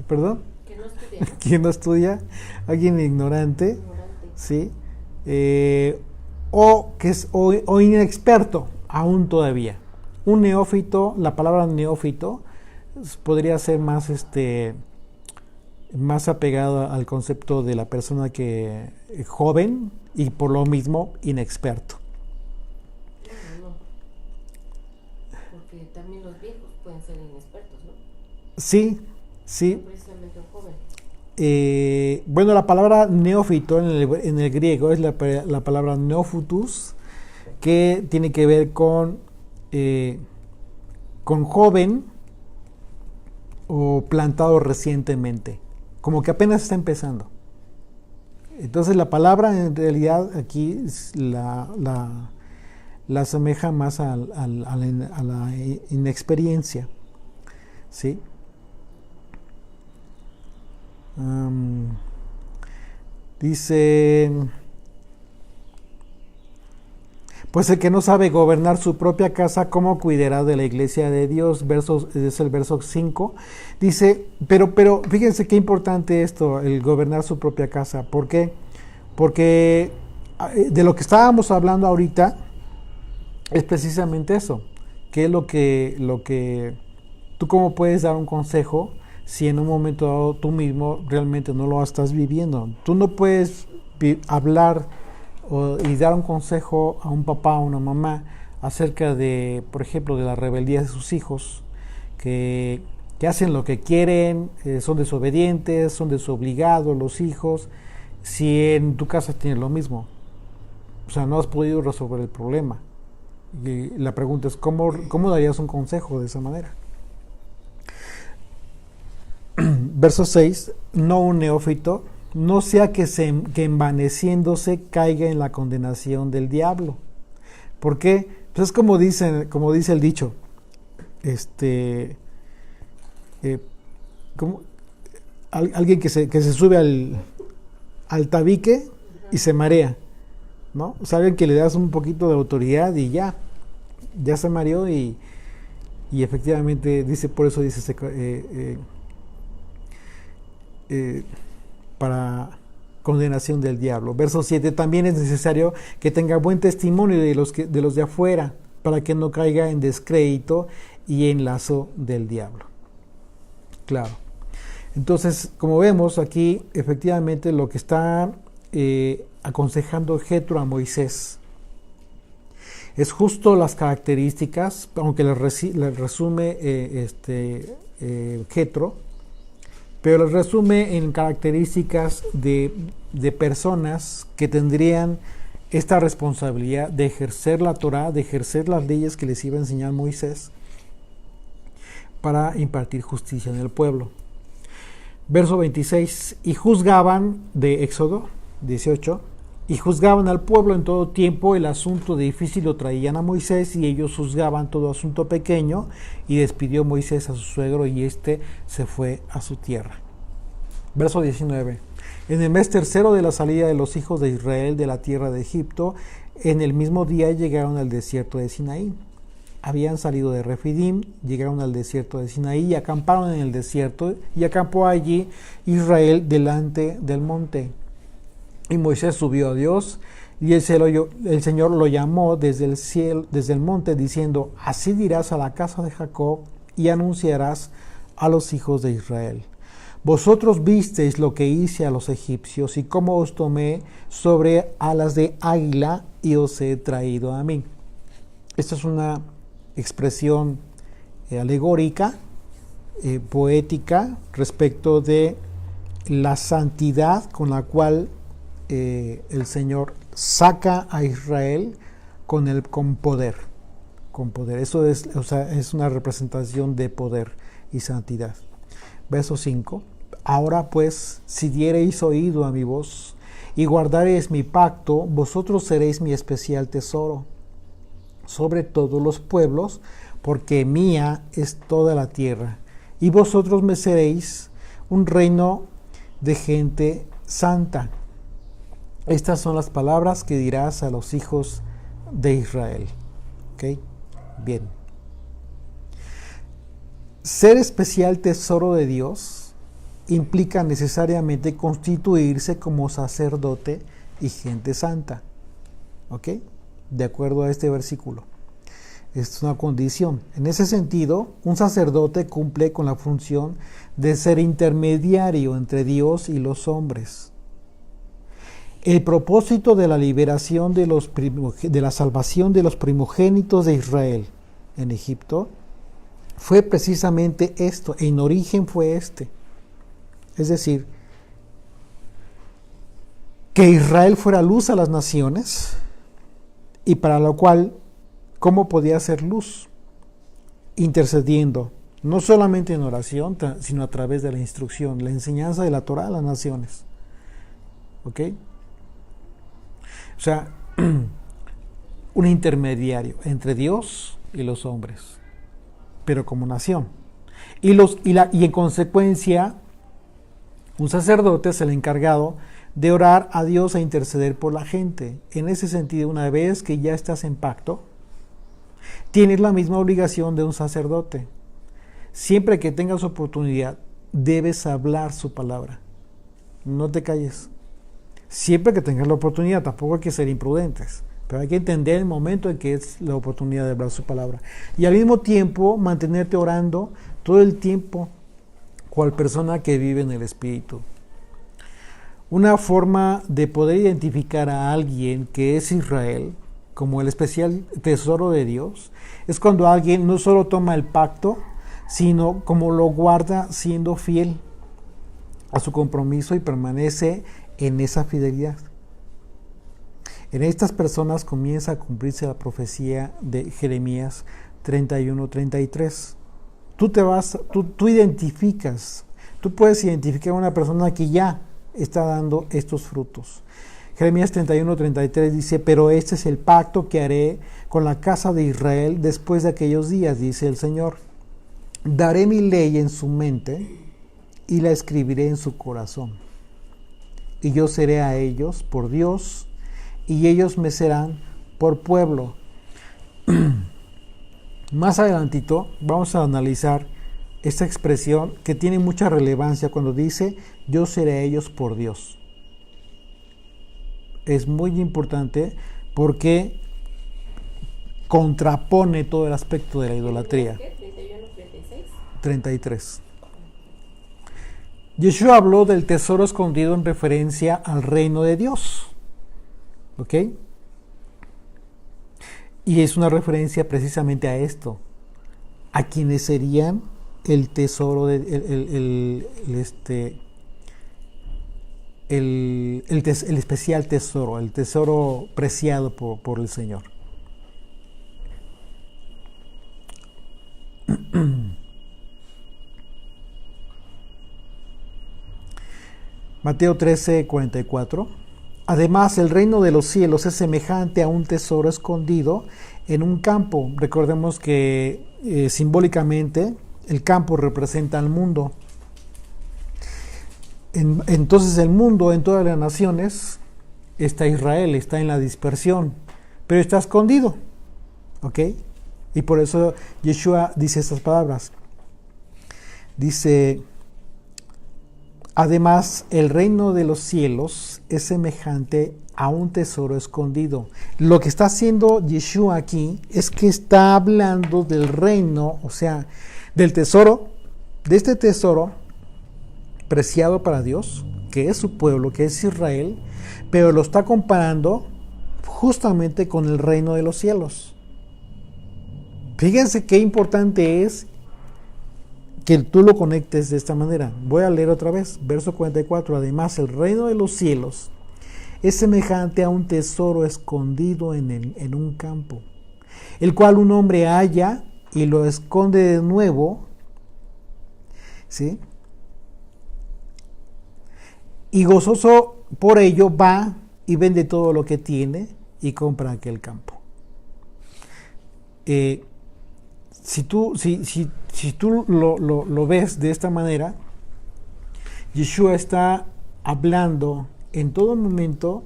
¿Perdón? Que no estudia. ¿Quién no estudia? Alguien ignorante, ¿sí? O inexperto, aún todavía. Un neófito, la palabra neófito podría ser más apegado al concepto de la persona que joven y por lo mismo inexperto. No. Porque también los viejos pueden ser inexpertos, ¿no? Sí. No precisamente un joven. Bueno, la palabra neófito en el griego es la palabra neophutus, que tiene que ver con joven o plantado recientemente, como que apenas está empezando. Entonces la palabra en realidad aquí la asemeja más a la inexperiencia, ¿sí? Dice, pues el que no sabe gobernar su propia casa, ¿cómo cuidará de la iglesia de Dios? Es el verso 5. Dice, pero fíjense qué importante esto, el gobernar su propia casa. ¿Por qué? Porque de lo que estábamos hablando ahorita es precisamente eso. ¿Qué es lo que tú cómo puedes dar un consejo si en un momento dado tú mismo realmente no lo estás viviendo? Tú no puedes hablar y dar un consejo a un papá o una mamá acerca de, por ejemplo, de la rebeldía de sus hijos, que hacen lo que quieren, son desobedientes, son desobligados los hijos, si en tu casa tienes lo mismo. O sea, no has podido resolver el problema. Y la pregunta es, ¿cómo darías un consejo de esa manera? Verso 6, no un neófito, no sea que envaneciéndose caiga en la condenación del diablo. ¿Por qué? Pues es como dice el dicho, alguien que se sube al tabique y se marea, ¿no? O sea, alguien que le das un poquito de autoridad y ya se mareó y efectivamente por eso dice para condenación del diablo. Verso 7, también es necesario que tenga buen testimonio de los de afuera, para que no caiga en descrédito y en lazo del diablo. Claro. Entonces, como vemos aquí, efectivamente lo que está aconsejando Jetro a Moisés es justo las características, aunque le resume Jetro, pero lo resume en características de personas que tendrían esta responsabilidad de ejercer la Torá, de ejercer las leyes que les iba a enseñar Moisés para impartir justicia en el pueblo. Verso 26, y juzgaban, de Éxodo 18, y juzgaban al pueblo en todo tiempo, el asunto difícil lo traían a Moisés y ellos juzgaban todo asunto pequeño, y despidió Moisés a su suegro y éste se fue a su tierra. Verso 19, en el mes tercero de la salida de los hijos de Israel de la tierra de Egipto, en el mismo día llegaron al desierto de Sinaí. Habían salido de Refidim, llegaron al desierto de Sinaí y acamparon en el desierto, y acampó allí Israel delante del monte. Y Moisés subió a Dios, y el Señor lo llamó desde el monte, diciendo, así dirás a la casa de Jacob, y anunciarás a los hijos de Israel. Vosotros visteis lo que hice a los egipcios, y cómo os tomé sobre alas de águila, y os he traído a mí. Esta es una expresión alegórica, poética, respecto de la santidad con la cual el Señor saca a Israel con poder. Eso es una representación de poder y santidad. Verso 5. Ahora pues, si diereis oído a mi voz y guardareis mi pacto, vosotros seréis mi especial tesoro sobre todos los pueblos, porque mía es toda la tierra, y vosotros me seréis un reino de gente santa. Estas son las palabras que dirás a los hijos de Israel. ¿Ok? Bien. Ser especial tesoro de Dios implica necesariamente constituirse como sacerdote y gente santa. ¿Ok? De acuerdo a este versículo. Es una condición. En ese sentido, un sacerdote cumple con la función de ser intermediario entre Dios y los hombres. El propósito de la liberación de la salvación de los primogénitos de Israel en Egipto fue precisamente esto. En origen fue este. Es decir, que Israel fuera luz a las naciones, y para lo cual, ¿cómo podía ser luz? Intercediendo, no solamente en oración, sino a través de la instrucción, la enseñanza de la Torá a las naciones. ¿Ok? O sea, un intermediario entre Dios y los hombres, pero como nación. Y en consecuencia, un sacerdote es el encargado de orar a Dios e interceder por la gente. En ese sentido, una vez que ya estás en pacto, tienes la misma obligación de un sacerdote. Siempre que tengas oportunidad, debes hablar su palabra. No te calles. Siempre que tengas la oportunidad, tampoco hay que ser imprudentes, pero hay que entender el momento en que es la oportunidad de hablar su palabra. Y al mismo tiempo, mantenerte orando todo el tiempo, cual persona que vive en el Espíritu. Una forma de poder identificar a alguien que es Israel como el especial tesoro de Dios es cuando alguien no solo toma el pacto, sino como lo guarda siendo fiel a su compromiso y permanece en esa fidelidad. En estas personas comienza a cumplirse la profecía de Jeremías 31-33. Tú identificas, tú puedes identificar a una persona que ya está dando estos frutos. Jeremías 31-33 dice, pero este es el pacto que haré con la casa de Israel después de aquellos días, dice el Señor. Daré mi ley en su mente y la escribiré en su corazón. Y yo seré a ellos por Dios y ellos me serán por pueblo. Más adelantito vamos a analizar esta expresión que tiene mucha relevancia cuando dice yo seré a ellos por Dios. Es muy importante porque contrapone todo el aspecto de la idolatría. ¿Qué? 31, 36. 33. Yeshua habló del tesoro escondido en referencia al reino de Dios. ¿Ok? Y es una referencia precisamente a esto, a quienes serían el tesoro, el especial tesoro, el tesoro preciado por el Señor. Mateo 13:44. Además, el reino de los cielos es semejante a un tesoro escondido en un campo. Recordemos que simbólicamente el campo representa al mundo. Entonces el mundo en todas las naciones está Israel, está en la dispersión, pero está escondido. ¿Ok? Y por eso Yeshua dice estas palabras. Dice, además, el reino de los cielos es semejante a un tesoro escondido. Lo que está haciendo Yeshua aquí es que está hablando del reino, o sea, del tesoro, de este tesoro preciado para Dios, que es su pueblo, que es Israel, pero lo está comparando justamente con el reino de los cielos. Fíjense qué importante es que tú lo conectes de esta manera. Voy a leer otra vez, verso 44. Además, el reino de los cielos es semejante a un tesoro escondido en un campo, el cual un hombre halla y lo esconde de nuevo, ¿sí? Y gozoso por ello va y vende todo lo que tiene y compra aquel campo. Si tú lo ves de esta manera, Yeshua está hablando en todo momento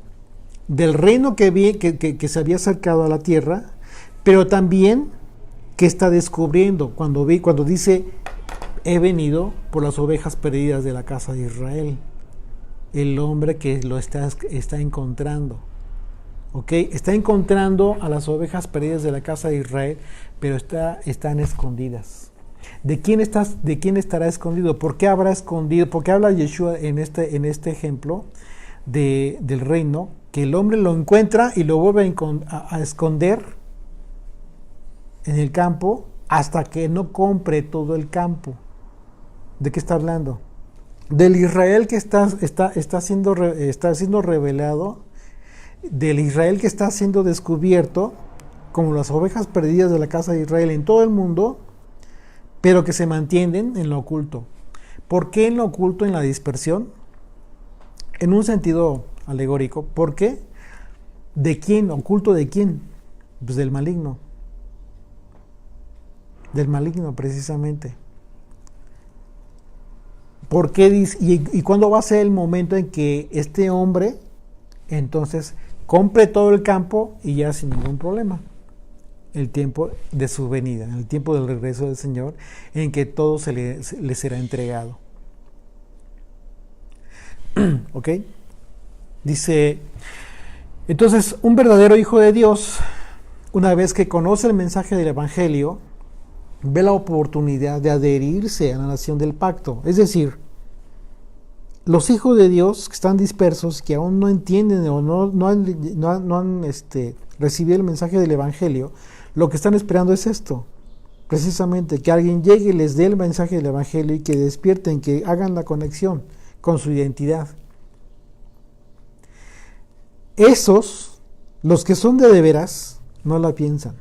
del reino que se había acercado a la tierra, pero también que está descubriendo cuando dice, he venido por las ovejas perdidas de la casa de Israel. El hombre que lo está encontrando. ¿Ok? Está encontrando a las ovejas perdidas de la casa de Israel, pero están escondidas. ¿De quién estará escondido? ¿Por qué habrá escondido? ¿Por qué habla Yeshua en este ejemplo del reino? Que el hombre lo encuentra y lo vuelve a esconder en el campo hasta que no compre todo el campo. ¿De qué está hablando? Del Israel que está siendo revelado, del Israel que está siendo descubierto como las ovejas perdidas de la casa de Israel en todo el mundo, pero que se mantienen en lo oculto. ¿Por qué en lo oculto, en la dispersión? En un sentido alegórico. ¿Por qué? ¿De quién? ¿Oculto de quién? Pues del maligno. Del maligno, precisamente. ¿Por qué dice? ¿Y cuándo va a ser el momento en que este hombre entonces compre todo el campo y ya sin ningún problema? El tiempo de su venida, el tiempo del regreso del Señor, en que todo le será entregado. ¿Ok? Dice, entonces, un verdadero hijo de Dios, una vez que conoce el mensaje del Evangelio, ve la oportunidad de adherirse a la nación del pacto. Es decir, los hijos de Dios que están dispersos, que aún no entienden o no han recibido el mensaje del Evangelio, lo que están esperando es esto, precisamente, que alguien llegue y les dé el mensaje del Evangelio y que despierten, que hagan la conexión con su identidad. Esos Los que son de veras no la piensan.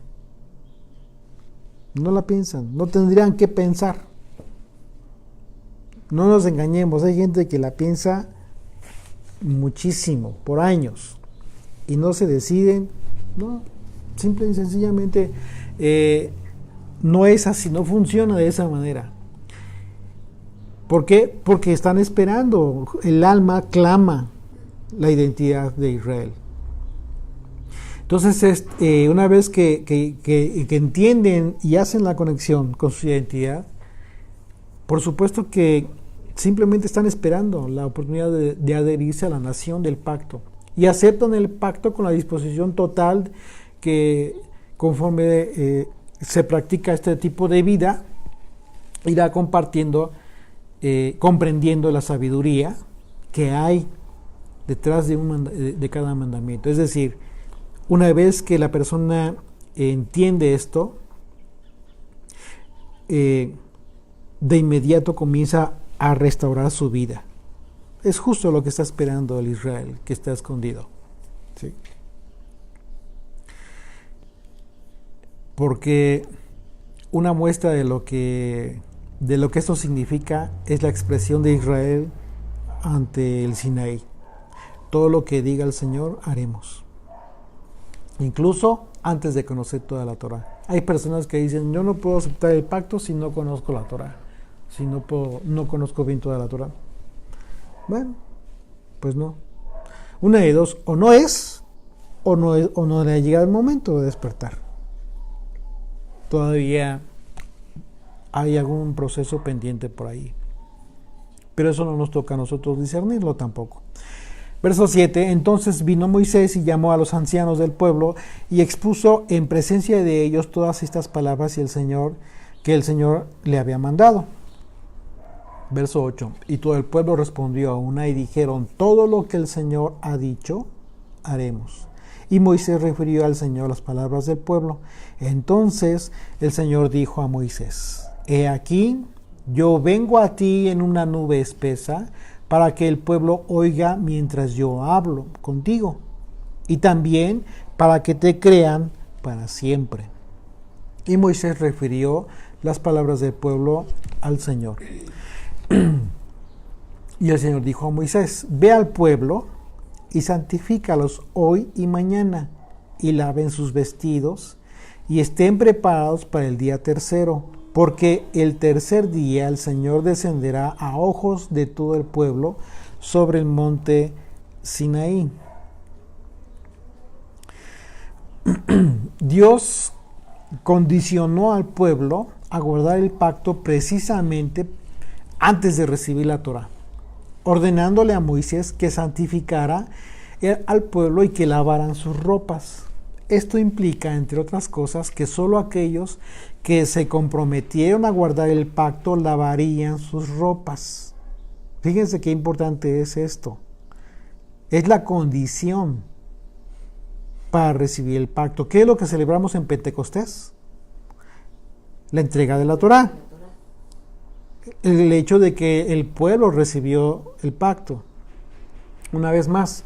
No la piensan, no tendrían que pensar. No nos engañemos, hay gente que la piensa muchísimo, por años, y no se deciden. No, simple y sencillamente no es así, no funciona de esa manera. ¿Por qué? Porque están esperando, el alma clama la identidad de Israel. Entonces, una vez que entienden y hacen la conexión con su identidad, por supuesto que simplemente están esperando la oportunidad de adherirse a la nación del pacto y aceptan el pacto con la disposición total que conforme se practica este tipo de vida, irá compartiendo, comprendiendo la sabiduría que hay detrás de cada mandamiento. Es decir, una vez que la persona entiende esto, de inmediato comienza a restaurar su vida. Es justo lo que está esperando el Israel que está escondido. ¿Sí? Porque una muestra de lo que esto significa es la expresión de Israel ante el Sinaí. Todo lo que diga el Señor haremos. Incluso antes de conocer toda la Torah. Hay personas que dicen, yo no puedo aceptar el pacto si no conozco la Torah, si no conozco bien toda la Torah. Bueno, pues no. Una de dos, o no le ha llegado el momento de despertar. Todavía hay algún proceso pendiente por ahí. Pero eso no nos toca a nosotros discernirlo tampoco. Verso 7, entonces vino Moisés y llamó a los ancianos del pueblo y expuso en presencia de ellos todas estas palabras que el Señor le había mandado. Verso 8, y todo el pueblo respondió a una y dijeron, todo lo que el Señor ha dicho, haremos. Y Moisés refirió al Señor las palabras del pueblo. Entonces el Señor dijo a Moisés, he aquí, yo vengo a ti en una nube espesa, para que el pueblo oiga mientras yo hablo contigo, y también para que te crean para siempre. Y Moisés refirió las palabras del pueblo al Señor. Y el Señor dijo a Moisés, ve al pueblo y santifícalos hoy y mañana, y laven sus vestidos, y estén preparados para el día tercero, porque el tercer día el Señor descenderá a ojos de todo el pueblo sobre el monte Sinaí. Dios condicionó al pueblo a guardar el pacto precisamente antes de recibir la Torá, ordenándole a Moisés que santificara al pueblo y que lavaran sus ropas. Esto implica, entre otras cosas, que solo aquellos que se comprometieron a guardar el pacto lavarían sus ropas. Fíjense qué importante es esto. Es la condición para recibir el pacto. ¿Qué es lo que celebramos en Pentecostés? La entrega de la Torá. El hecho de que el pueblo recibió el pacto. Una vez más,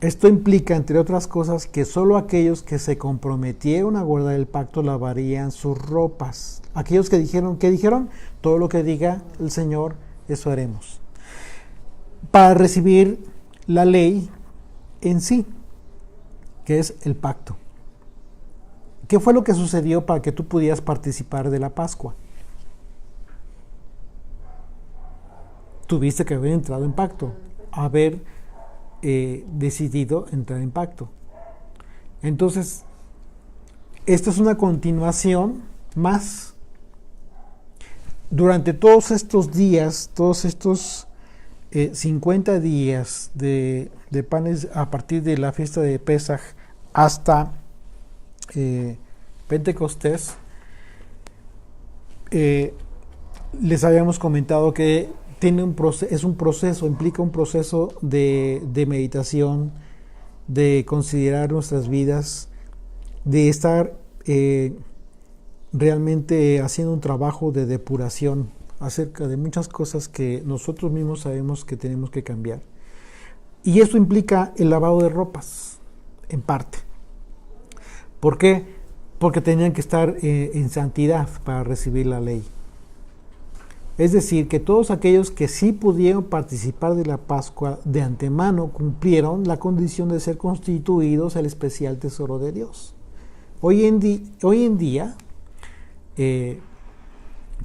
esto implica, entre otras cosas, que solo aquellos que se comprometieron a guardar el pacto lavarían sus ropas. Aquellos que dijeron, ¿qué dijeron? Todo lo que diga el Señor, eso haremos. Para recibir la ley en sí, que es el pacto. ¿Qué fue lo que sucedió para que tú pudieras participar de la Pascua? Tuviste que haber entrado en pacto, haber decidido entrar en pacto. Entonces, esta es una continuación más. Durante todos estos días, todos estos 50 días de panes a partir de la fiesta de Pesaj hasta Pentecostés, les habíamos comentado que implica un proceso de meditación, de considerar nuestras vidas, de estar realmente haciendo un trabajo de depuración acerca de muchas cosas que nosotros mismos sabemos que tenemos que cambiar. Y eso implica el lavado de ropas, en parte. ¿Por qué? Porque tenían que estar en santidad para recibir la ley. Es decir, que todos aquellos que sí pudieron participar de la Pascua de antemano cumplieron la condición de ser constituidos al especial tesoro de Dios. Hoy en día,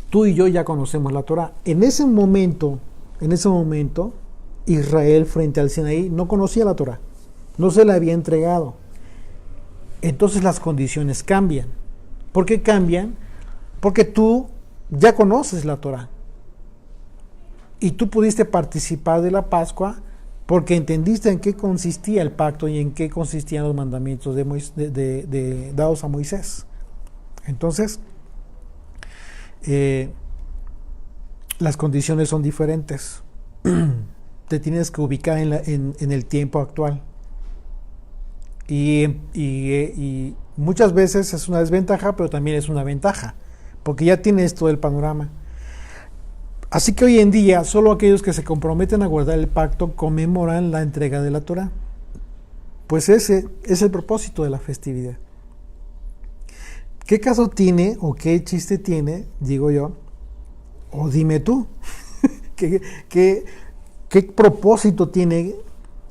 tú y yo ya conocemos la Torá. En ese momento, Israel frente al Sinaí no conocía la Torá, no se la había entregado. Entonces las condiciones cambian. ¿Por qué cambian? Porque tú ya conoces la Torá. Y tú pudiste participar de la Pascua porque entendiste en qué consistía el pacto y en qué consistían los mandamientos dados a Moisés. Entonces, las condiciones son diferentes. Te tienes que ubicar en el tiempo actual. Y muchas veces es una desventaja, pero también es una ventaja, porque ya tienes todo el panorama. Así que hoy en día, solo aquellos que se comprometen a guardar el pacto conmemoran la entrega de la Torá. Pues ese es el propósito de la festividad. ¿Qué caso tiene o qué chiste tiene, digo yo, o dime tú, qué propósito tiene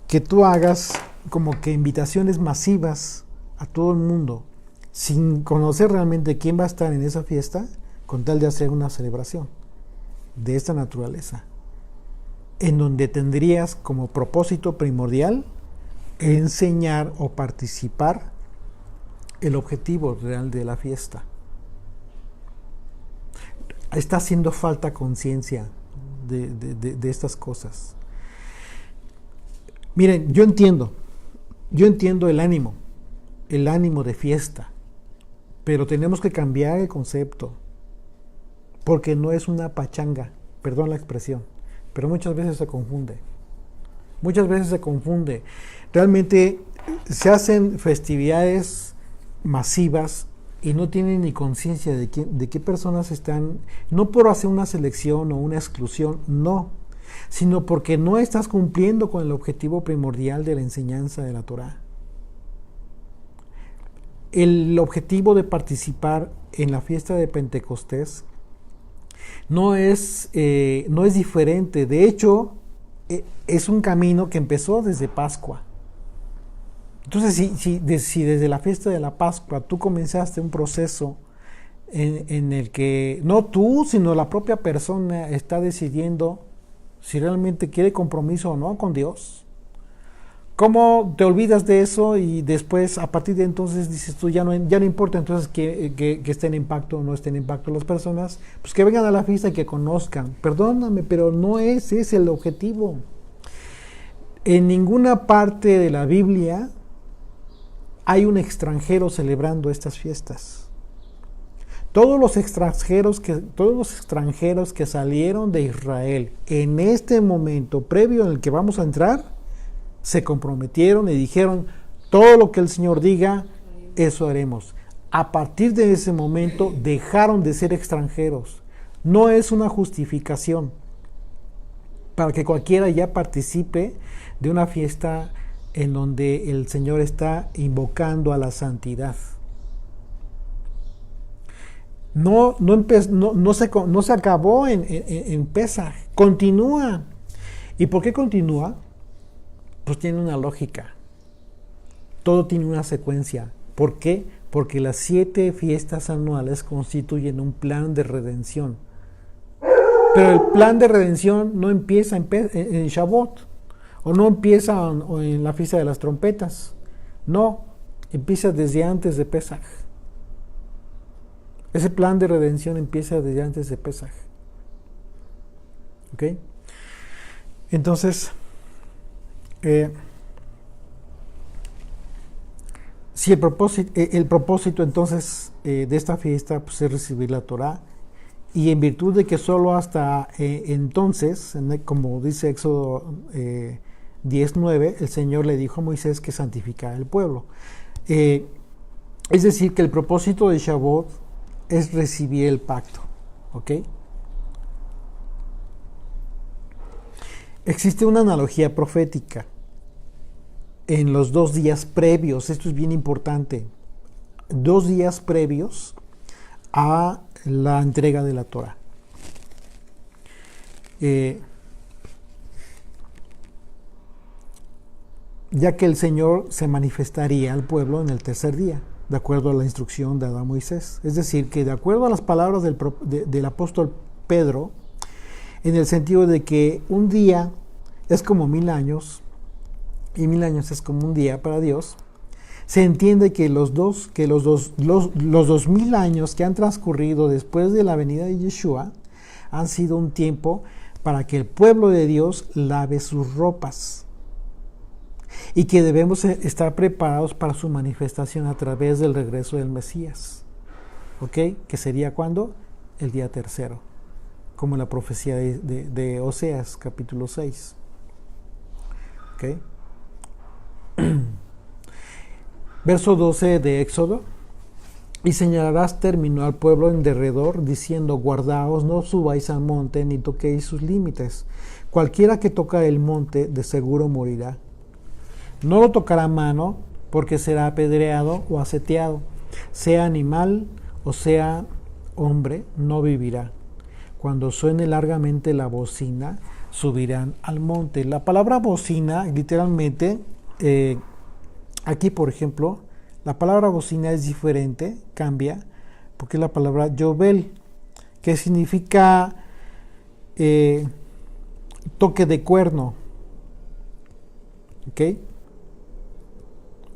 que tú hagas como que invitaciones masivas a todo el mundo sin conocer realmente quién va a estar en esa fiesta con tal de hacer una celebración de esta naturaleza, en donde tendrías como propósito primordial enseñar o participar el objetivo real de la fiesta? Está haciendo falta conciencia de estas cosas. Miren, yo entiendo el ánimo de fiesta, pero tenemos que cambiar el concepto, porque no es una pachanga, perdón la expresión, pero muchas veces se confunde. Realmente se hacen festividades masivas y no tienen ni conciencia de qué personas están, no por hacer una selección o una exclusión, no, sino porque no estás cumpliendo con el objetivo primordial de la enseñanza de la Torá. El objetivo de participar en la fiesta de Pentecostés no es diferente. De hecho, es un camino que empezó desde Pascua. Entonces, si desde la fiesta de la Pascua tú comenzaste un proceso en el que no tú, sino la propia persona está decidiendo si realmente quiere compromiso o no con Dios, ¿cómo te olvidas de eso y después a partir de entonces dices tú ya no importa entonces que estén en pacto o no estén en pacto las personas, pues que vengan a la fiesta y que conozcan? Perdóname, pero no es ese el objetivo. En ninguna parte de la Biblia hay un extranjero celebrando estas fiestas. Todos los extranjeros que salieron de Israel en este momento previo en el que vamos a entrar, se comprometieron y dijeron, todo lo que el Señor diga, eso haremos. A partir de ese momento dejaron de ser extranjeros. No es una justificación para que cualquiera ya participe de una fiesta en donde el Señor está invocando a la santidad. No se acabó en Pesaj, continúa. ¿Y por qué continúa? Pues tiene una lógica. Todo tiene una secuencia. ¿Por qué? Porque las 7 fiestas anuales constituyen un plan de redención. Pero el plan de redención no empieza en Shavuot, o no empieza en la fiesta de las trompetas. No, empieza desde antes de Pesaj. Ese plan de redención empieza desde antes de Pesaj. ¿Ok? Entonces, si el propósito entonces de esta fiesta pues, es recibir la Torá, y en virtud de que solo hasta entonces, como dice Éxodo 10:9, el Señor le dijo a Moisés que santificara el pueblo. Es decir, que el propósito de Shavuot es recibir el pacto. ¿Ok? Existe una analogía profética en los 2 días previos, esto es bien importante, 2 días previos a la entrega de la Torá. Ya que el Señor se manifestaría al pueblo en el tercer día, de acuerdo a la instrucción dada a Moisés. Es decir, que de acuerdo a las palabras del apóstol Pedro, en el sentido de que un día es como 1000 años, y 1000 años es como un día para Dios, se entiende que los 2000 años que han transcurrido después de la venida de Yeshua han sido un tiempo para que el pueblo de Dios lave sus ropas, y que debemos estar preparados para su manifestación a través del regreso del Mesías. ¿Ok? ¿Que sería cuándo? El día tercero, como la profecía de Oseas, capítulo 6. ¿Ok? Verso 12 de Éxodo. Y señalarás término al pueblo en derredor, diciendo: guardaos, no subáis al monte, ni toquéis sus límites. Cualquiera que toca el monte, de seguro morirá. No lo tocará mano, porque será apedreado o aseteado. Sea animal o sea hombre, no vivirá. Cuando suene largamente la bocina, subirán al monte. La palabra bocina, literalmente, aquí por ejemplo, la palabra bocina es diferente, cambia, porque es la palabra Yobel, que significa toque de cuerno. ¿Ok?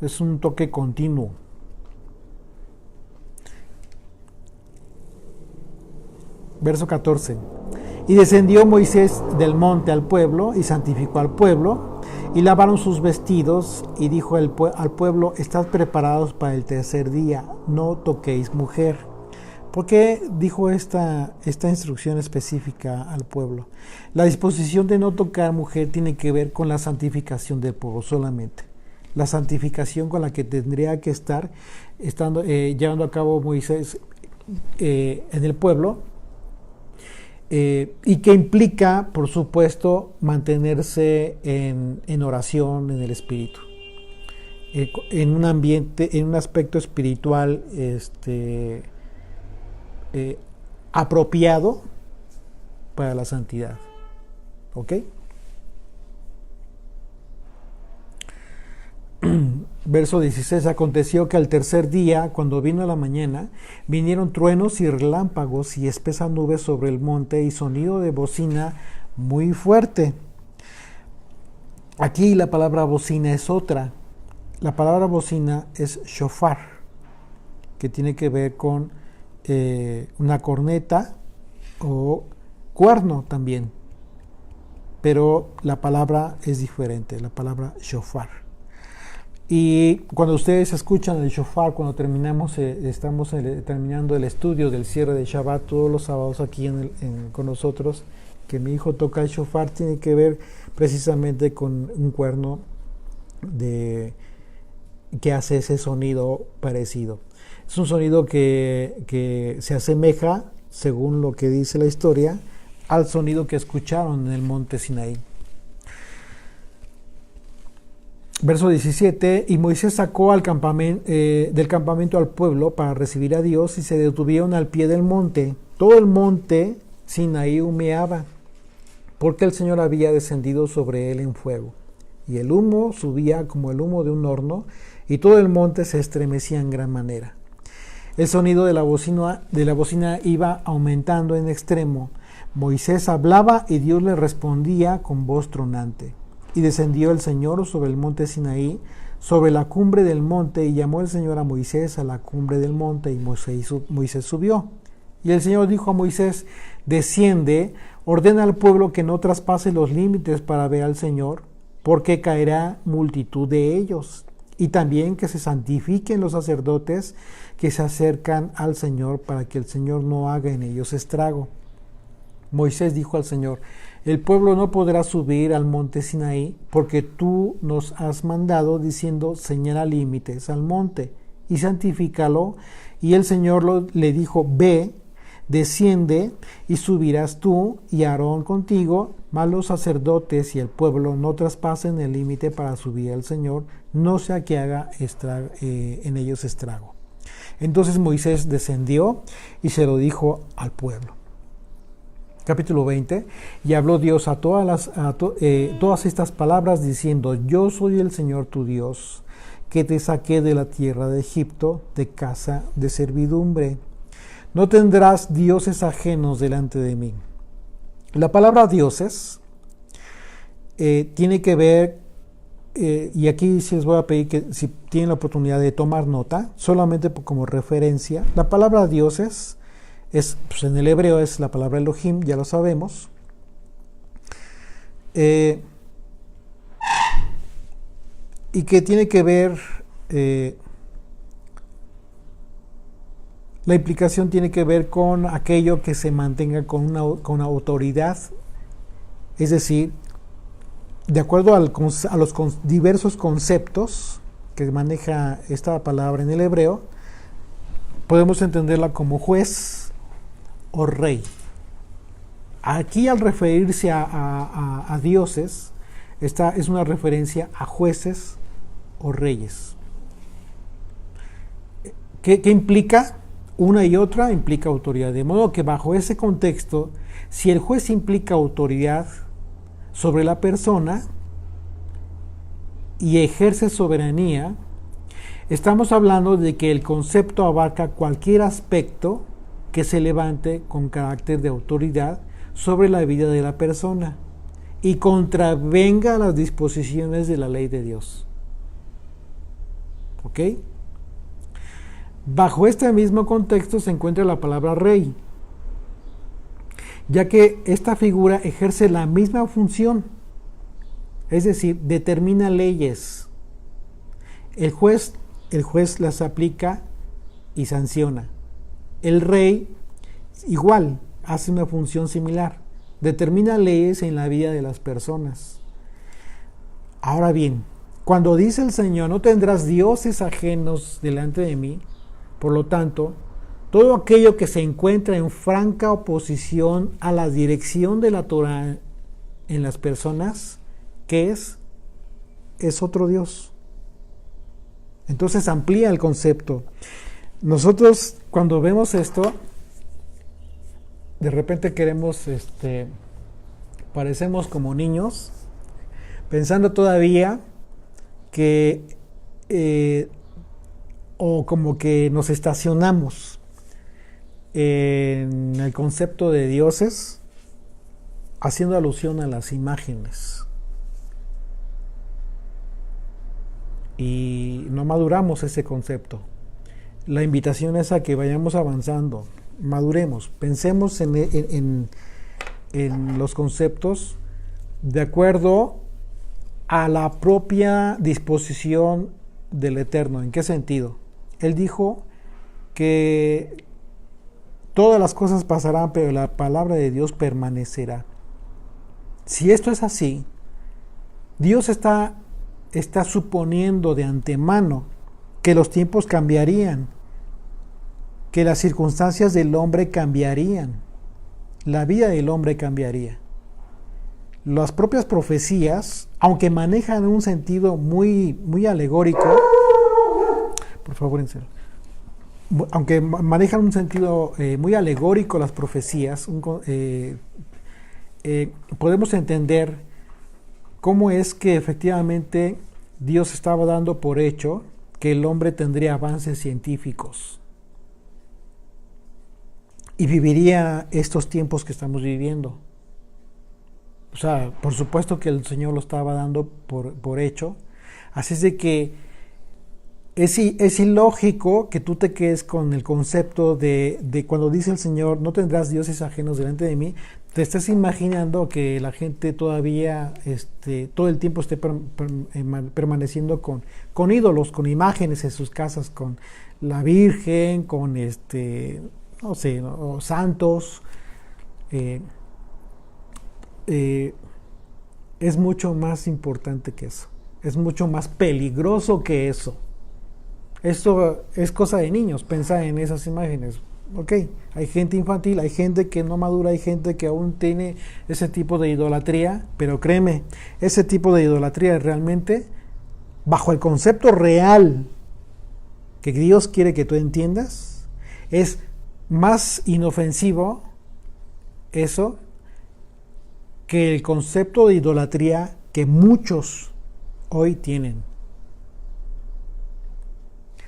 Es un toque continuo. Verso 14. Y descendió Moisés del monte al pueblo, y santificó al pueblo, y lavaron sus vestidos, y dijo al pueblo: estad preparados para el tercer día, no toquéis mujer. ¿Por qué dijo esta instrucción específica al pueblo? La disposición de no tocar mujer tiene que ver con la santificación del pueblo solamente. La santificación con la que tendría que estar llevando a cabo Moisés en el pueblo, y que implica, por supuesto, mantenerse en oración en el espíritu, en un ambiente, en un aspecto espiritual apropiado para la santidad. ¿Ok? Verso 16. Aconteció que al tercer día, cuando vino la mañana, vinieron truenos y relámpagos y espesas nubes sobre el monte, y sonido de bocina muy fuerte. Aquí la palabra bocina es otra. La palabra bocina es shofar, que tiene que ver con una corneta o cuerno también. Pero la palabra es diferente, la palabra shofar. Y cuando ustedes escuchan el shofar, cuando estamos terminando el estudio del cierre de Shabbat todos los sábados aquí con nosotros, que mi hijo toca el shofar, tiene que ver precisamente con un cuerno que hace ese sonido parecido. Es un sonido que se asemeja, según lo que dice la historia, al sonido que escucharon en el monte Sinaí. Verso 17. Y Moisés sacó del campamento al pueblo para recibir a Dios, y se detuvieron al pie del monte. Todo el monte Sinaí humeaba, porque el Señor había descendido sobre él en fuego, y el humo subía como el humo de un horno, y todo el monte se estremecía en gran manera. El sonido de la bocina iba aumentando en extremo. Moisés hablaba y Dios le respondía con voz tronante. Y descendió el Señor sobre el monte Sinaí, sobre la cumbre del monte, y llamó el Señor a Moisés a la cumbre del monte, y Moisés subió. Y el Señor dijo a Moisés: desciende, ordena al pueblo que no traspase los límites para ver al Señor, porque caerá multitud de ellos. Y también que se santifiquen los sacerdotes que se acercan al Señor, para que el Señor no haga en ellos estrago. Moisés dijo al Señor: el pueblo no podrá subir al monte Sinaí, porque tú nos has mandado, diciendo: señala límites al monte y santifícalo. Y el Señor le dijo: ve, desciende y subirás tú y Aarón contigo, mas los sacerdotes y el pueblo no traspasen el límite para subir al Señor, no sea que haga en ellos estrago. Entonces Moisés descendió y se lo dijo al pueblo. Capítulo 20. Y habló Dios a todas estas palabras diciendo: Yo soy el Señor tu Dios, que te saqué de la tierra de Egipto, de casa de servidumbre. No tendrás dioses ajenos delante de mí. La palabra dioses tiene que ver, y aquí sí les voy a pedir que si tienen la oportunidad de tomar nota, solamente como referencia, la palabra dioses pues en el hebreo es la palabra Elohim, ya lo sabemos. Y que tiene que ver, la implicación tiene que ver con aquello que se mantenga con autoridad, es decir, de acuerdo a los diversos conceptos que maneja esta palabra en el hebreo, podemos entenderla como juez o rey. Aquí, al referirse a dioses, esta es una referencia a jueces o reyes. ¿Qué implica? Una y otra implica autoridad. De modo que bajo ese contexto, si el juez implica autoridad sobre la persona y ejerce soberanía, estamos hablando de que el concepto abarca cualquier aspecto que se levante con carácter de autoridad sobre la vida de la persona y contravenga las disposiciones de la ley de Dios. ¿Ok? Bajo este mismo contexto se encuentra la palabra rey, ya que esta figura ejerce la misma función, es decir, determina leyes. El juez las aplica y sanciona. El rey igual hace una función similar, determina leyes en la vida de las personas. Ahora bien, cuando dice el Señor: no tendrás dioses ajenos delante de mí, por lo tanto, todo aquello que se encuentra en franca oposición a la dirección de la Torá en las personas, ¿qué es? Es otro Dios. Entonces amplía el concepto. Nosotros, cuando vemos esto, de repente parecemos como niños, pensando todavía que, o como que nos estacionamos en el concepto de dioses, haciendo alusión a las imágenes. Y no maduramos ese concepto. La invitación es a que vayamos avanzando, maduremos, pensemos en los conceptos de acuerdo a la propia disposición del Eterno. ¿En qué sentido? Él dijo que todas las cosas pasarán, pero la palabra de Dios permanecerá. Si esto es así, Dios está suponiendo de antemano que los tiempos cambiarían, que las circunstancias del hombre cambiarían, la vida del hombre cambiaría. Las propias profecías, aunque manejan un sentido muy, muy alegórico, por favor, en serio, aunque manejan un sentido muy alegórico las profecías, podemos entender cómo es que efectivamente Dios estaba dando por hecho que el hombre tendría avances científicos y viviría estos tiempos que estamos viviendo. O sea, por supuesto que el Señor lo estaba dando por hecho. Así es de que es ilógico que tú te quedes con el concepto de cuando dice el Señor: no tendrás dioses ajenos delante de mí. Te estás imaginando que la gente todavía todo el tiempo esté permaneciendo con ídolos, con imágenes en sus casas, con la Virgen, con no sé, o santos. Es mucho más importante que eso. Es mucho más peligroso que eso. Esto es cosa de niños, pensar en esas imágenes. Ok, hay gente infantil, hay gente que no madura, hay gente que aún tiene ese tipo de idolatría, pero créeme, ese tipo de idolatría realmente, bajo el concepto real que Dios quiere que tú entiendas, es más inofensivo eso que el concepto de idolatría que muchos hoy tienen.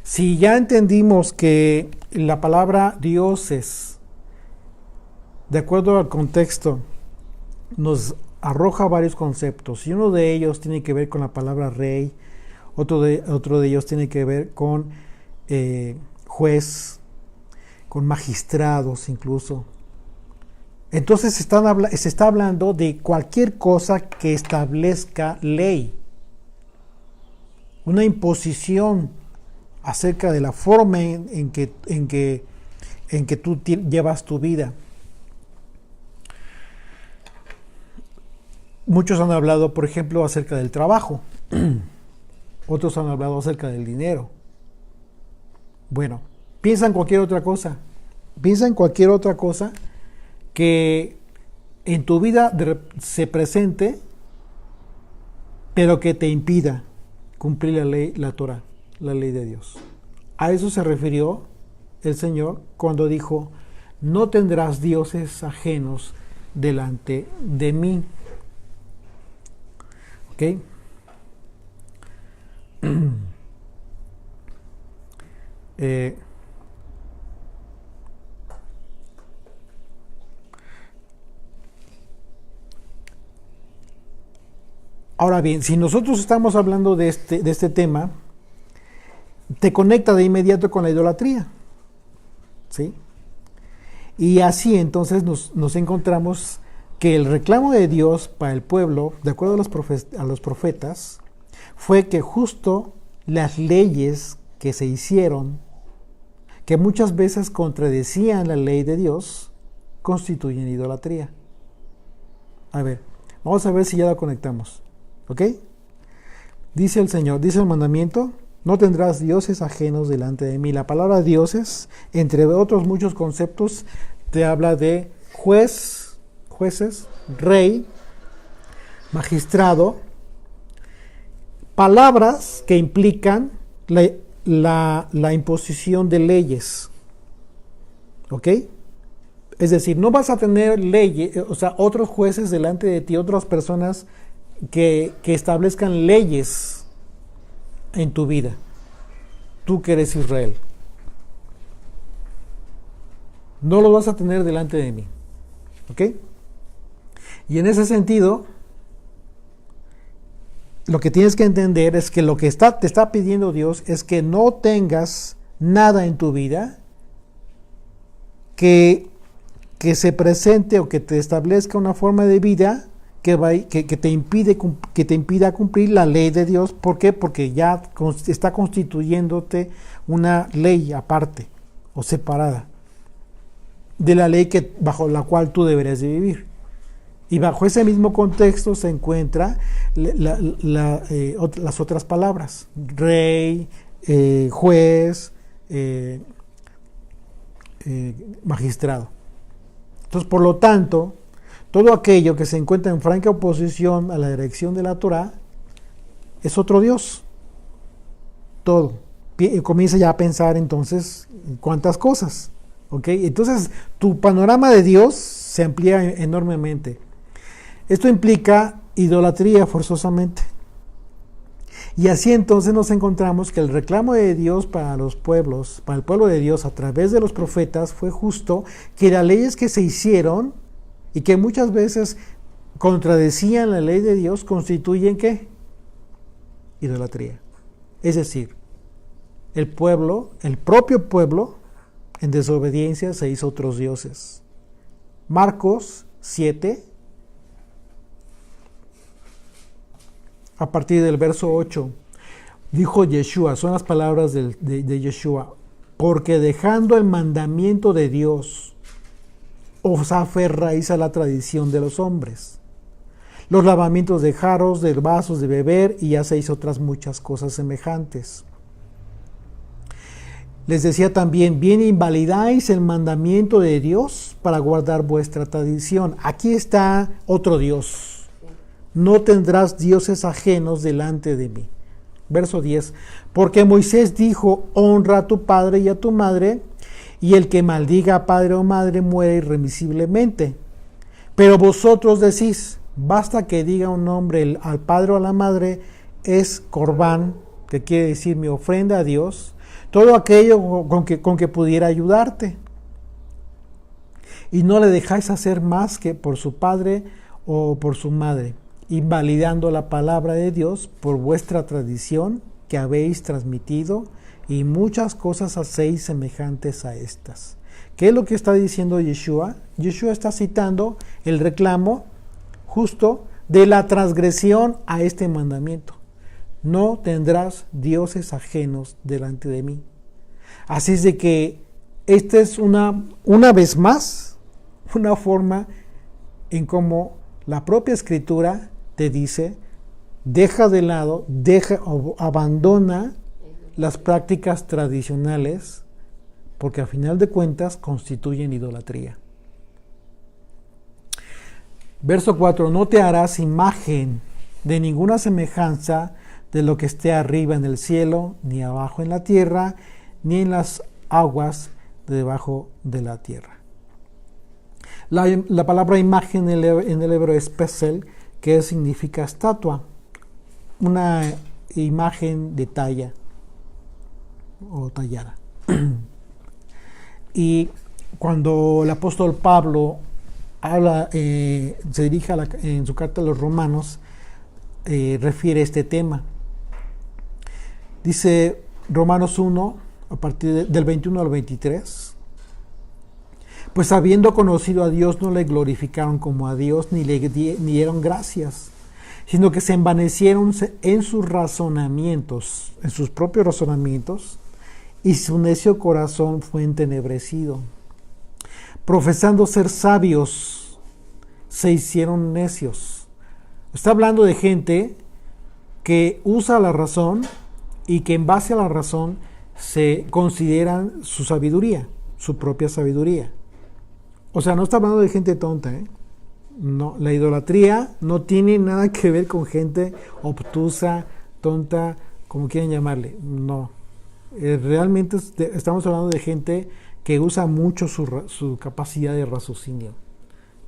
Si ya entendimos que la palabra dioses, de acuerdo al contexto, nos arroja varios conceptos, y uno de ellos tiene que ver con la palabra rey, otro de ellos tiene que ver con juez, con magistrados incluso. Entonces se está hablando de cualquier cosa que establezca ley, una imposición acerca de la forma en que tú llevas tu vida. Muchos han hablado, por ejemplo, acerca del trabajo. Otros han hablado acerca del dinero. Bueno, piensa en cualquier otra cosa. Piensa en cualquier otra cosa que en tu vida se presente, pero que te impida cumplir la ley, la Torah, la ley de Dios. A eso se refirió el Señor cuando dijo: no tendrás dioses ajenos delante de mí. ¿Ok? Ahora bien, si nosotros estamos hablando de este tema, te conecta de inmediato con la idolatría, ¿sí? Y así entonces nos encontramos que el reclamo de Dios para el pueblo, de acuerdo a los profetas, fue que justo las leyes que se hicieron, que muchas veces contradecían la ley de Dios, constituyen idolatría. A ver, vamos a ver si ya la conectamos. ¿Ok? Dice el Señor, dice el mandamiento: no tendrás dioses ajenos delante de mí. La palabra dioses, entre otros muchos conceptos, te habla de jueces, rey, magistrado, palabras que implican la imposición de leyes. ¿Ok? Es decir, no vas a tener leyes, o sea, otros jueces delante de ti, otras personas que establezcan leyes en tu vida. Tú que eres Israel, no lo vas a tener delante de mí. ¿Ok? Y en ese sentido, lo que tienes que entender es que lo que te está pidiendo Dios es que no tengas nada en tu vida que se presente o que te establezca una forma de vida que te impida cumplir la ley de Dios. ¿Por qué? Porque ya está constituyéndote una ley aparte o separada de la ley bajo la cual tú deberías de vivir. Y bajo ese mismo contexto se encuentra las otras palabras: rey, juez, magistrado. Entonces, por lo tanto, todo aquello que se encuentra en franca oposición a la dirección de la Torah es otro Dios. Todo. Comienza ya a pensar entonces cuántas cosas. ¿Ok? Entonces, tu panorama de Dios se amplía enormemente. Esto implica idolatría forzosamente. Y así entonces nos encontramos que el reclamo de Dios para los pueblos, para el pueblo de Dios a través de los profetas, fue justo que las leyes que se hicieron y que muchas veces contradecían la ley de Dios constituyen ¿qué? Idolatría. Es decir, el propio pueblo, en desobediencia se hizo otros dioses. Marcos 7, a partir del verso 8, dijo Yeshua, son las palabras de Yeshua: porque dejando el mandamiento de Dios, os aferráis a la tradición de los hombres, los lavamientos de jarros, de vasos de beber, y hacéis otras muchas cosas semejantes. Les decía también, bien invalidáis el mandamiento de Dios para guardar vuestra tradición. Aquí está otro Dios. No tendrás dioses ajenos delante de mí. Verso 10. Porque Moisés dijo, honra a tu padre y a tu madre, y el que maldiga a padre o madre muere irremisiblemente. Pero vosotros decís, basta que diga un nombre al padre o a la madre, es corbán, que quiere decir mi ofrenda a Dios, todo aquello con que pudiera ayudarte. Y no le dejáis hacer más que por su padre o por su madre, invalidando la palabra de Dios por vuestra tradición que habéis transmitido, y muchas cosas hacéis semejantes a estas. ¿Qué es lo que está diciendo Yeshua? Yeshua está citando el reclamo justo de la transgresión a este mandamiento. No tendrás dioses ajenos delante de mí. Así es de que esta es una vez más, una forma en cómo la propia Escritura te dice, deja de lado, abandona las prácticas tradicionales, porque a final de cuentas constituyen idolatría. Verso 4, no te harás imagen de ninguna semejanza de lo que esté arriba en el cielo, ni abajo en la tierra, ni en las aguas de debajo de la tierra. La palabra imagen en el hebreo es pesel, que significa estatua, una imagen de talla o tallada. Y cuando el apóstol Pablo habla, se dirige en su carta a los romanos, refiere este tema. Dice Romanos 1, a partir del 21 al 23, pues habiendo conocido a Dios no le glorificaron como a Dios ni le dieron gracias, sino que se envanecieron en sus razonamientos, en sus propios razonamientos, y su necio corazón fue entenebrecido. Profesando ser sabios, se hicieron necios. Está hablando de gente que usa la razón y que en base a la razón se consideran su sabiduría, su propia sabiduría. O sea, no está hablando de gente tonta, ¿eh? No, la idolatría no tiene nada que ver con gente obtusa, tonta, como quieran llamarle. No. Realmente estamos hablando de gente que usa mucho su capacidad de raciocinio.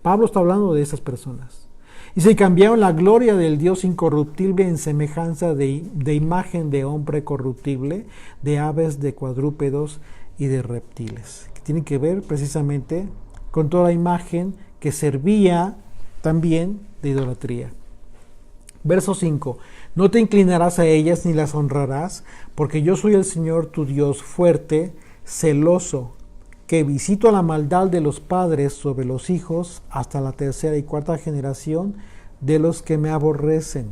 Pablo está hablando de esas personas. Y se cambiaron la gloria del Dios incorruptible en semejanza de imagen de hombre corruptible, de aves, de cuadrúpedos y de reptiles. Que tiene que ver precisamente con toda la imagen que servía también de idolatría. Verso 5. No te inclinarás a ellas ni las honrarás, porque yo soy el Señor tu Dios fuerte, celoso, que visito la maldad de los padres sobre los hijos hasta la tercera y cuarta generación de los que me aborrecen.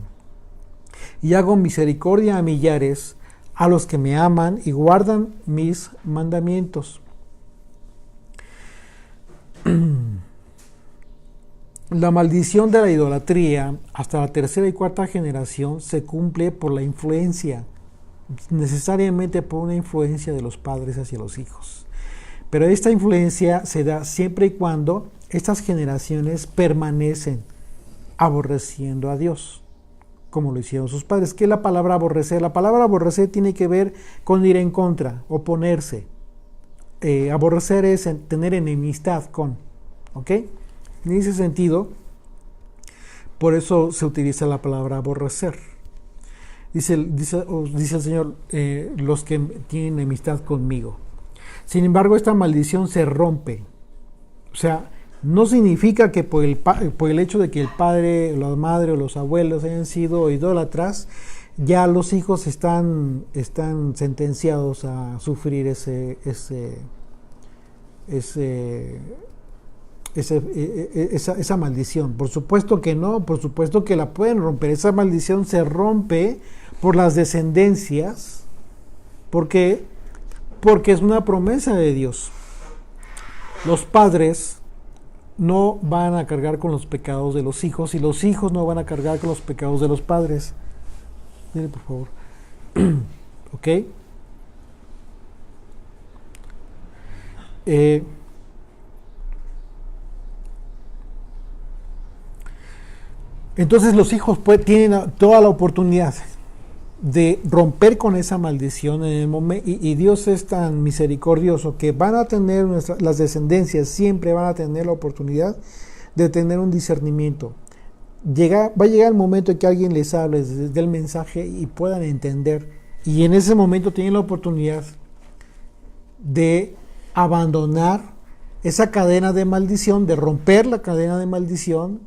Y hago misericordia a millares, a los que me aman y guardan mis mandamientos. La maldición de la idolatría hasta la tercera y cuarta generación se cumple por la influencia, necesariamente por una influencia de los padres hacia los hijos. Pero esta influencia se da siempre y cuando estas generaciones permanecen aborreciendo a Dios, como lo hicieron sus padres. ¿Qué es la palabra aborrecer? La palabra aborrecer tiene que ver con ir en contra, oponerse. Aborrecer es tener enemistad con, ¿ok? En ese sentido, por eso se utiliza la palabra aborrecer. Dice el Señor, los que tienen enemistad conmigo. Sin embargo, esta maldición se rompe. O sea, no significa que por el hecho de que el padre, la madre o los abuelos hayan sido idólatras, ya los hijos están sentenciados a sufrir esa maldición. Por supuesto que no, por supuesto que la pueden romper. Esa maldición se rompe por las descendencias, porque es una promesa de Dios. Los padres no van a cargar con los pecados de los hijos y los hijos no van a cargar con los pecados de los padres. Mire, por favor. ¿Ok? Entonces los hijos tienen toda la oportunidad de romper con esa maldición en el momento, y Dios es tan misericordioso que van a tener las descendencias siempre van a tener la oportunidad de tener un discernimiento. Va a llegar el momento en que alguien les hable del mensaje y puedan entender, y en ese momento tienen la oportunidad de abandonar esa cadena de maldición, de romper la cadena de maldición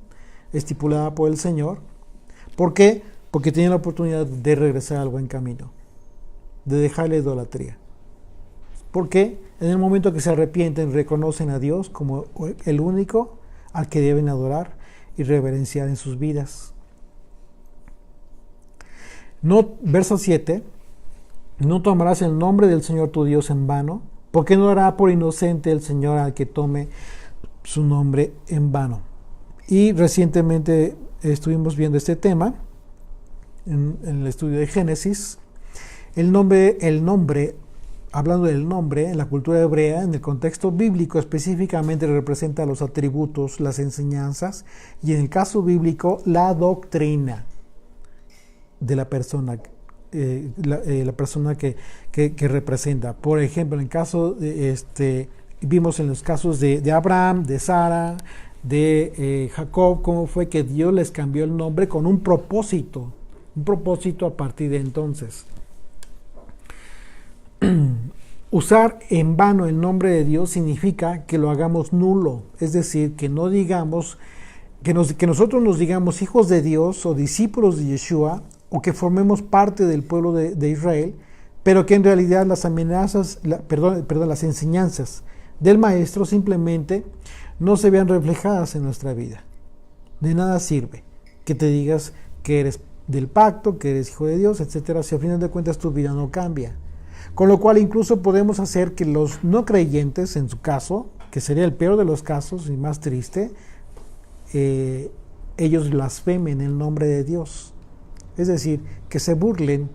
estipulada por el Señor. ¿Por qué? Porque tienen la oportunidad de regresar al buen camino, de dejar la idolatría. Porque en el momento que se arrepienten, reconocen a Dios como el único al que deben adorar y reverenciar en sus vidas. Verso 7. No tomarás el nombre del Señor tu Dios en vano, porque no hará por inocente el Señor al que tome su nombre en vano. Y recientemente estuvimos viendo este tema en el estudio de Génesis. El nombre, hablando del nombre, en la cultura hebrea, en el contexto bíblico específicamente representa los atributos, las enseñanzas, y en el caso bíblico, la doctrina de la persona, la persona que representa. Por ejemplo, en el caso vimos en los casos de Abraham, de Sara, de Jacob, cómo fue que Dios les cambió el nombre con un propósito a partir de entonces. Usar en vano el nombre de Dios significa que lo hagamos nulo, es decir, que no digamos, que nosotros nos digamos hijos de Dios o discípulos de Yeshua, o que formemos parte del pueblo de Israel, pero que en realidad las amenazas, las enseñanzas del maestro simplemente no se vean reflejadas en nuestra vida. De nada sirve que te digas que eres del pacto, que eres hijo de Dios, etcétera, si al final de cuentas tu vida no cambia. Con lo cual incluso podemos hacer que los no creyentes, en su caso, que sería el peor de los casos y más triste, ellos blasfemen el nombre de Dios. Es decir, que se burlen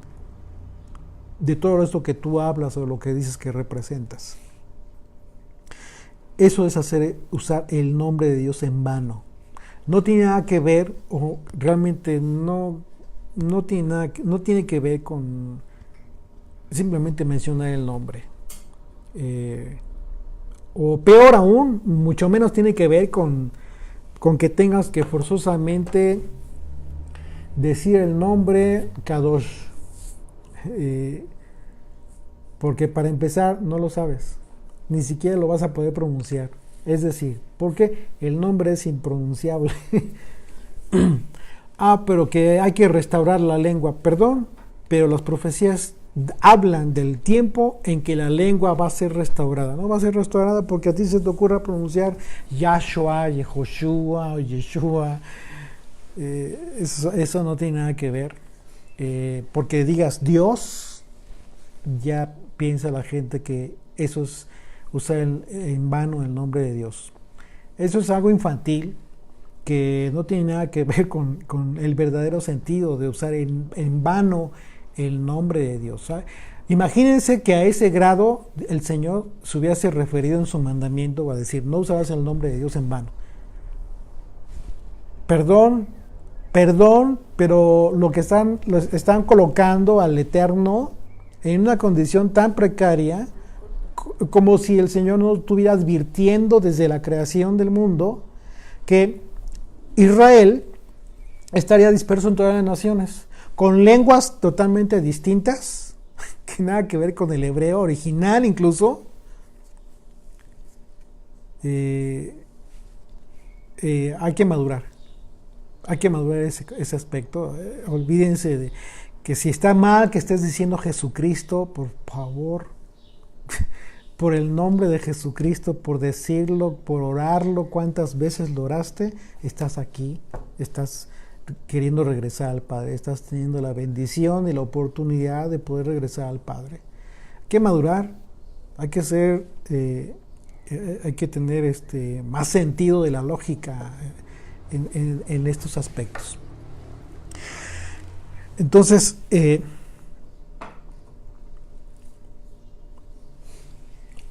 de todo esto que tú hablas o lo que dices que representas. Eso es usar el nombre de Dios en vano. No tiene nada que ver, o realmente no tiene que ver con simplemente mencionar el nombre. O peor aún, mucho menos tiene que ver con que tengas que forzosamente decir el nombre Kadosh. Porque para empezar no lo sabes, ni siquiera lo vas a poder pronunciar. Es decir, porque el nombre es impronunciable. Pero que hay que restaurar la lengua. Perdón, pero las profecías hablan del tiempo en que la lengua va a ser restaurada. No va a ser restaurada porque a ti se te ocurra pronunciar Yahshua, Yehoshua o Yeshua. Eso no tiene nada que ver. Porque digas Dios, ya piensa la gente que eso es usar en vano el nombre de Dios. Eso es algo infantil que no tiene nada que ver con el verdadero sentido de usar en vano el nombre de Dios, ¿sabe? Imagínense que a ese grado el Señor se hubiese referido en su mandamiento a decir, no usarás el nombre de Dios en vano. Perdón, pero lo están colocando al Eterno en una condición tan precaria como si el Señor no estuviera advirtiendo desde la creación del mundo que Israel estaría disperso en todas las naciones, con lenguas totalmente distintas, que nada que ver con el hebreo original incluso. Hay que madurar ese aspecto. Olvídense de que si está mal que estés diciendo Jesucristo, por favor, por el nombre de Jesucristo, por decirlo, por orarlo, cuántas veces lo oraste, estás aquí, estás queriendo regresar al Padre, estás teniendo la bendición y la oportunidad de poder regresar al Padre. Hay que madurar, hay que ser, hay que tener más sentido de la lógica en estos aspectos. Entonces,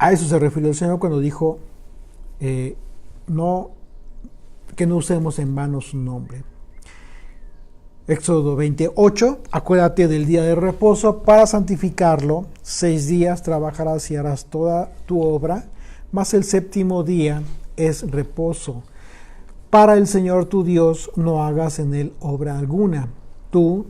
A eso se refirió el Señor cuando dijo no, que no usemos en vano su nombre. Éxodo 28, acuérdate del día de reposo para santificarlo. 6 días trabajarás y harás toda tu obra, mas el séptimo día es reposo. Para el Señor tu Dios no hagas en él obra alguna. Tú,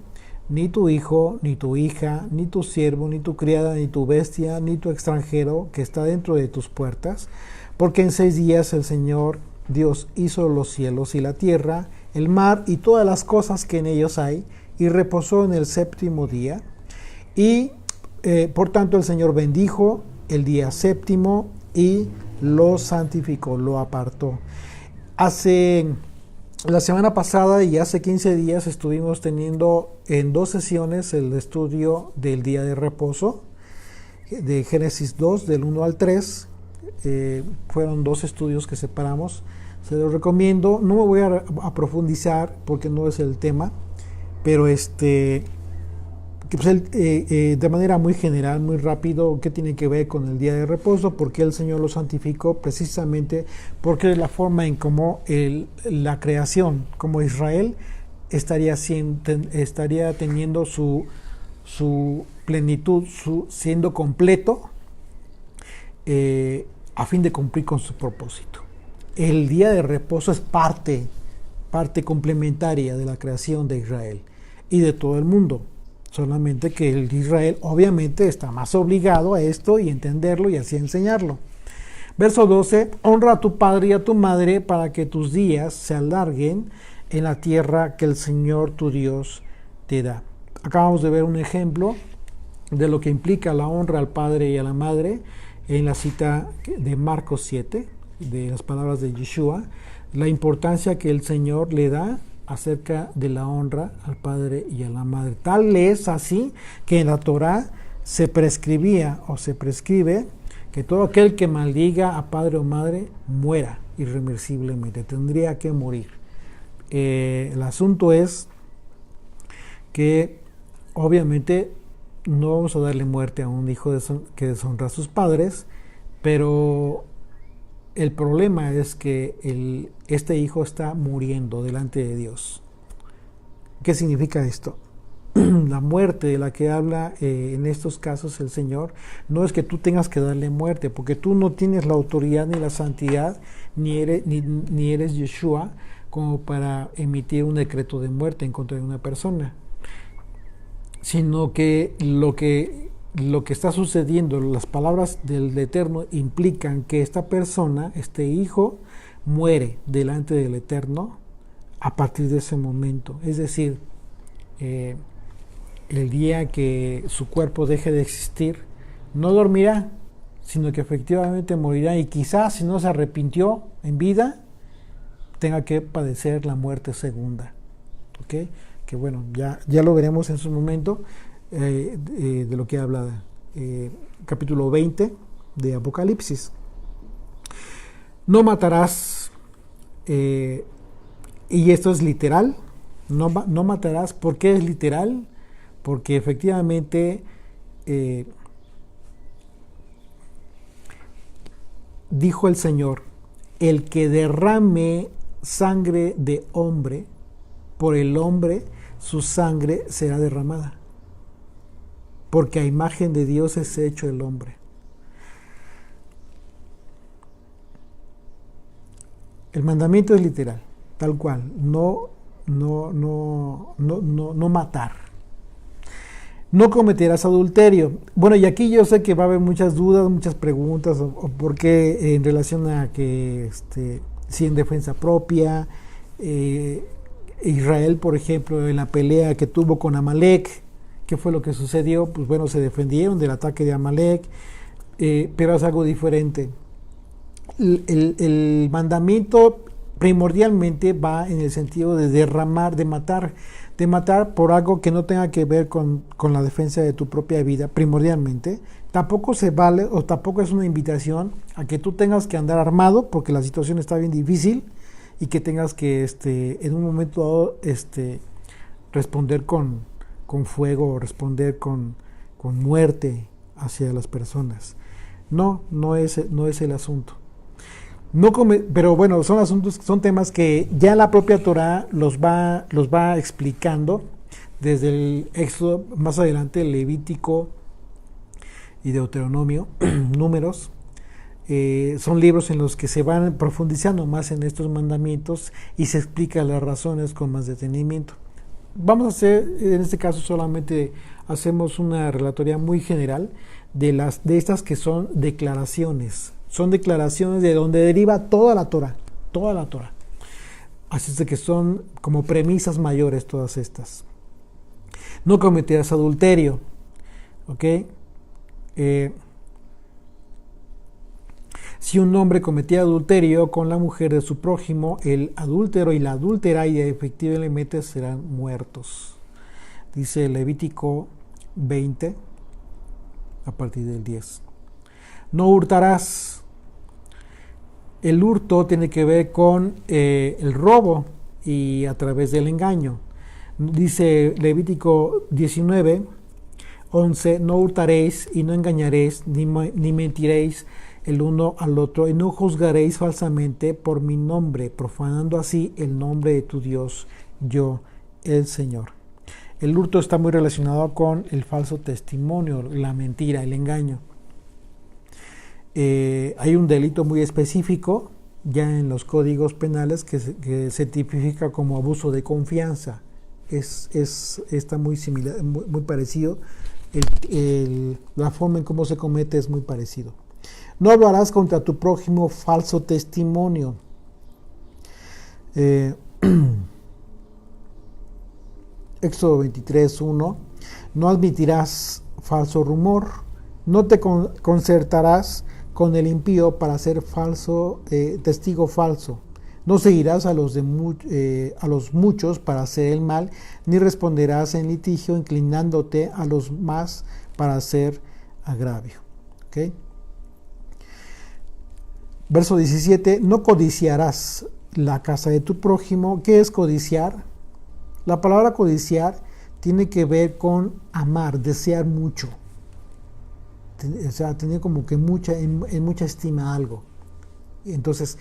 ni tu hijo, ni tu hija, ni tu siervo, ni tu criada, ni tu bestia, ni tu extranjero que está dentro de tus puertas, porque en 6 días el Señor Dios hizo los cielos y la tierra, el mar y todas las cosas que en ellos hay, y reposó en el séptimo día. Y por tanto el Señor bendijo el día séptimo y lo santificó, lo apartó. La semana pasada y hace 15 días estuvimos teniendo en 2 sesiones el estudio del día de reposo, de Génesis 2, del 1 al 3. Fueron 2 estudios que separamos. Se los recomiendo. No me voy a profundizar porque no es el tema, pero de manera muy general, muy rápido, qué tiene que ver con el día de reposo, por qué el Señor lo santificó, precisamente porque es la forma en cómo la creación, como Israel, estaría teniendo su plenitud, siendo completo, a fin de cumplir con su propósito. El día de reposo es parte complementaria de la creación de Israel y de todo el mundo. Solamente que el de Israel obviamente está más obligado a esto y entenderlo y así enseñarlo. Verso 12, honra a tu padre y a tu madre para que tus días se alarguen en la tierra que el Señor tu Dios te da. Acabamos de ver un ejemplo de lo que implica la honra al padre y a la madre en la cita de Marcos 7, de las palabras de Yeshua, la importancia que el Señor le da acerca de la honra al padre y a la madre. Tal es así que en la Torá se prescribía o se prescribe que todo aquel que maldiga a padre o madre muera irreversiblemente, tendría que morir. El asunto es que obviamente no vamos a darle muerte a un hijo que deshonra a sus padres, pero el problema es que este hijo está muriendo delante de Dios. ¿Qué significa esto? La muerte de la que habla en estos casos el Señor no es que tú tengas que darle muerte, porque tú no tienes la autoridad ni la santidad, ni eres Yeshua como para emitir un decreto de muerte en contra de una persona, sino que lo que está sucediendo, las palabras del Eterno implican que esta persona, este hijo, muere delante del Eterno a partir de ese momento. Es decir, el día que su cuerpo deje de existir, no dormirá, sino que efectivamente morirá, y quizás si no se arrepintió en vida, tenga que padecer la muerte segunda. ¿Okay? Que bueno, ya lo veremos en su momento. De lo que habla capítulo 20 de Apocalipsis. No matarás, y esto es literal, no matarás. ¿Por qué es literal? Porque efectivamente dijo el Señor, el que derrame sangre de hombre, por el hombre su sangre será derramada, porque a imagen de Dios es hecho el hombre. El mandamiento es literal, tal cual, no matar. No cometerás adulterio. Bueno, y aquí yo sé que va a haber muchas dudas, muchas preguntas, o por qué en relación a que si en defensa propia, Israel, por ejemplo, en la pelea que tuvo con Amalek, ¿qué fue lo que sucedió? Pues bueno, se defendieron del ataque de Amalek, pero es algo diferente. El mandamiento primordialmente va en el sentido de derramar, de matar por algo que no tenga que ver con la defensa de tu propia vida, primordialmente. Tampoco se vale, o tampoco es una invitación a que tú tengas que andar armado, porque la situación está bien difícil, y que tengas que en un momento dado responder con fuego, o responder con muerte hacia las personas. No es el asunto. Pero bueno, son temas que ya la propia Torá los va explicando desde el Éxodo, más adelante el Levítico y Deuteronomio, Números. Son libros en los que se van profundizando más en estos mandamientos y se explican las razones con más detenimiento. Vamos a hacer, en este caso solamente hacemos una relatoría muy general de estas que son declaraciones. Son declaraciones de donde deriva toda la Torá. Así es de que son como premisas mayores todas estas. No cometerás adulterio, ¿ok? Si un hombre cometía adulterio con la mujer de su prójimo, el adúltero y la adúltera y efectivamente serán muertos. Dice Levítico 20, a partir del 10. No hurtarás. El hurto tiene que ver con el robo y a través del engaño. Dice Levítico 19, 11, no hurtaréis y no engañaréis ni mentiréis el uno al otro y no juzgaréis falsamente por mi nombre, profanando así el nombre de tu Dios, yo, el Señor. El hurto está muy relacionado con el falso testimonio, la mentira, el engaño. Hay un delito muy específico ya en los códigos penales que se tipifica como abuso de confianza. Está muy similar, muy parecido. La forma en cómo se comete es muy parecido. No hablarás contra tu prójimo falso testimonio. Éxodo 23:1. No admitirás falso rumor. No te concertarás con el impío para ser testigo falso. No seguirás a los muchos para hacer el mal, ni responderás en litigio inclinándote a los más para hacer agravio. ¿Okay? Verso 17, no codiciarás la casa de tu prójimo. ¿Qué es codiciar? La palabra codiciar tiene que ver con amar, desear mucho. O sea, tener como que en mucha estima algo. Entonces,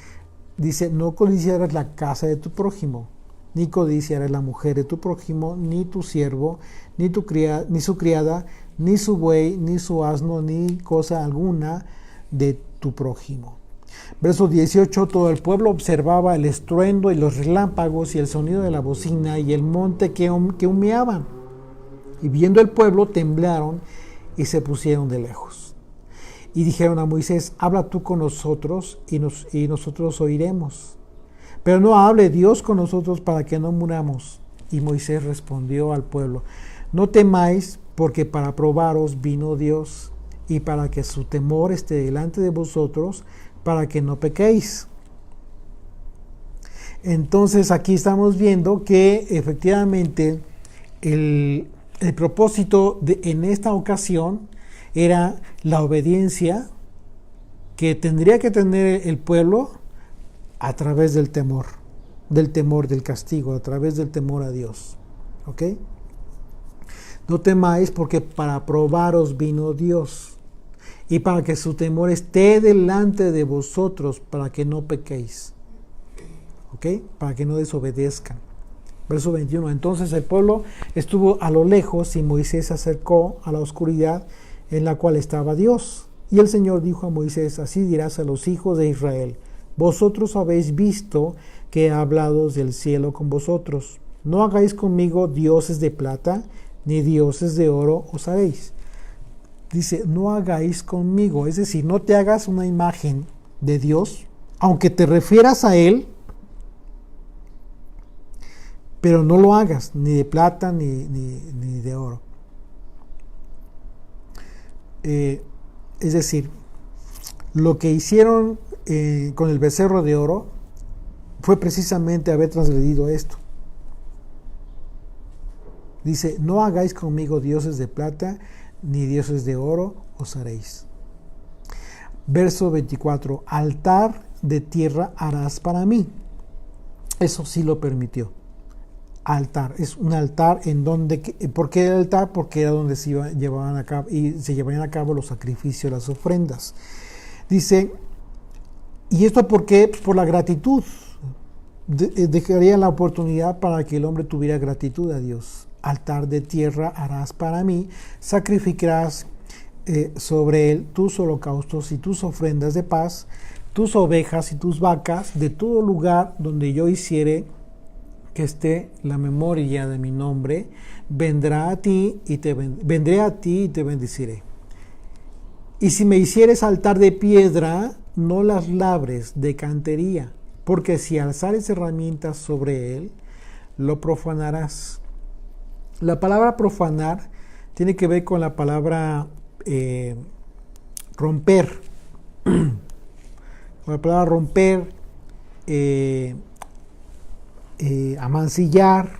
dice, no codiciarás la casa de tu prójimo, ni codiciarás la mujer de tu prójimo, ni tu siervo, ni su criada, ni su buey, ni su asno, ni cosa alguna de tu prójimo. Verso 18, todo el pueblo observaba el estruendo y los relámpagos y el sonido de la bocina y el monte que humeaban. Y viendo el pueblo temblaron y se pusieron de lejos. Y dijeron a Moisés, habla tú con nosotros y nosotros oiremos. Pero no hable Dios con nosotros para que no muramos. Y Moisés respondió al pueblo, no temáis, porque para probaros vino Dios, y para que su temor esté delante de vosotros, para que no pequéis. Entonces aquí estamos viendo que efectivamente el propósito en esta ocasión era la obediencia que tendría que tener el pueblo a través del temor del castigo, a través del temor a Dios. ¿Ok? No temáis, porque para probaros vino Dios, y para que su temor esté delante de vosotros, para que no pequéis. ¿Ok? Para que no desobedezcan. Verso 21. Entonces el pueblo estuvo a lo lejos y Moisés se acercó a la oscuridad en la cual estaba Dios. Y el Señor dijo a Moisés, así dirás a los hijos de Israel, vosotros habéis visto que he hablado del cielo con vosotros. No hagáis conmigo dioses de plata, ni dioses de oro os haréis. Dice, no hagáis conmigo, es decir, no te hagas una imagen de Dios, aunque te refieras a Él, pero no lo hagas, ni de plata, ni de oro. Es decir, lo que hicieron con el becerro de oro fue precisamente haber transgredido esto. Dice, no hagáis conmigo dioses de plata, ni dioses de oro os haréis. Verso 24, altar de tierra harás para mí. Eso sí lo permitió. altar. Es un altar en donde, ¿por qué el altar? Porque era donde llevaban a cabo, y se llevarían a cabo los sacrificios, las ofrendas. Dice, ¿y esto por qué? Pues por la gratitud. Dejaría la oportunidad para que el hombre tuviera gratitud a Dios. Altar de tierra harás para mí, sacrificarás sobre él tus holocaustos y tus ofrendas de paz, tus ovejas y tus vacas, de todo lugar donde yo hiciere que esté la memoria de mi nombre, vendré a ti y te bendeciré. Y si me hicieres altar de piedra, no las labres de cantería, porque si alzares herramientas sobre él, lo profanarás. La palabra profanar tiene que ver con la palabra romper. Con la palabra romper, amancillar,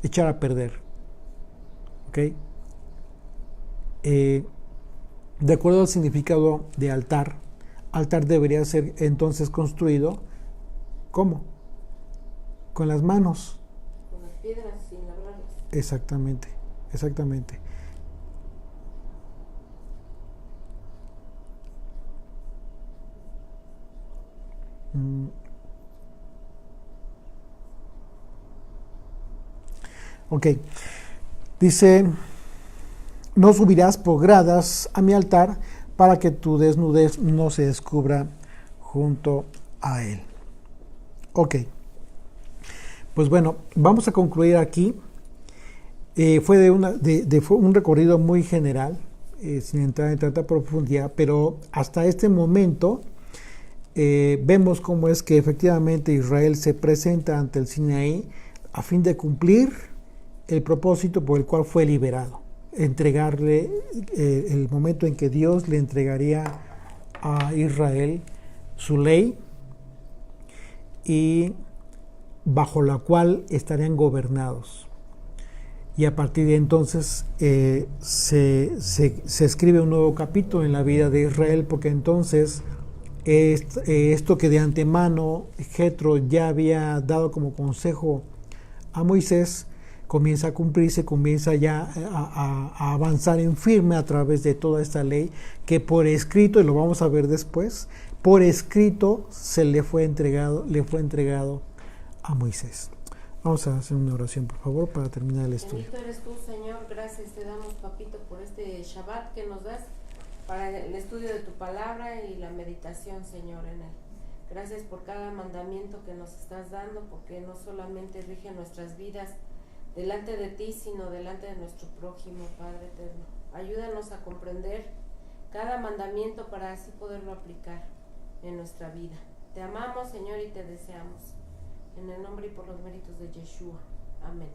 echar a perder. ¿Ok? De acuerdo al significado de altar, altar debería ser entonces construido, ¿cómo? Con las manos. Con las piedras sin labrarlas. Exactamente, exactamente. Ok, dice, no subirás por gradas a mi altar para que tu desnudez no se descubra junto a él. Ok, pues bueno, vamos a concluir aquí. Fue fue un recorrido muy general, sin entrar en tanta profundidad, pero hasta este momento vemos cómo es que efectivamente Israel se presenta ante el Sinaí a fin de cumplir el propósito por el cual fue liberado, entregarle el momento en que Dios le entregaría a Israel su ley y bajo la cual estarían gobernados. Y a partir de entonces se escribe un nuevo capítulo en la vida de Israel, porque entonces esto que de antemano Jetro ya había dado como consejo a Moisés comienza a cumplirse, comienza ya a avanzar en firme a través de toda esta ley que por escrito, y lo vamos a ver después, por escrito le fue entregado a Moisés. Vamos a hacer una oración, por favor, para terminar el estudio. Bendito eres tú, Señor. Gracias te damos, papito, por este Shabbat que nos das para el estudio de tu palabra y la meditación, Señor, en él. Gracias por cada mandamiento que nos estás dando, porque no solamente rige nuestras vidas delante de ti, sino delante de nuestro prójimo, Padre eterno. Ayúdanos a comprender cada mandamiento para así poderlo aplicar en nuestra vida. Te amamos, Señor, y te deseamos. En el nombre y por los méritos de Yeshua. Amén.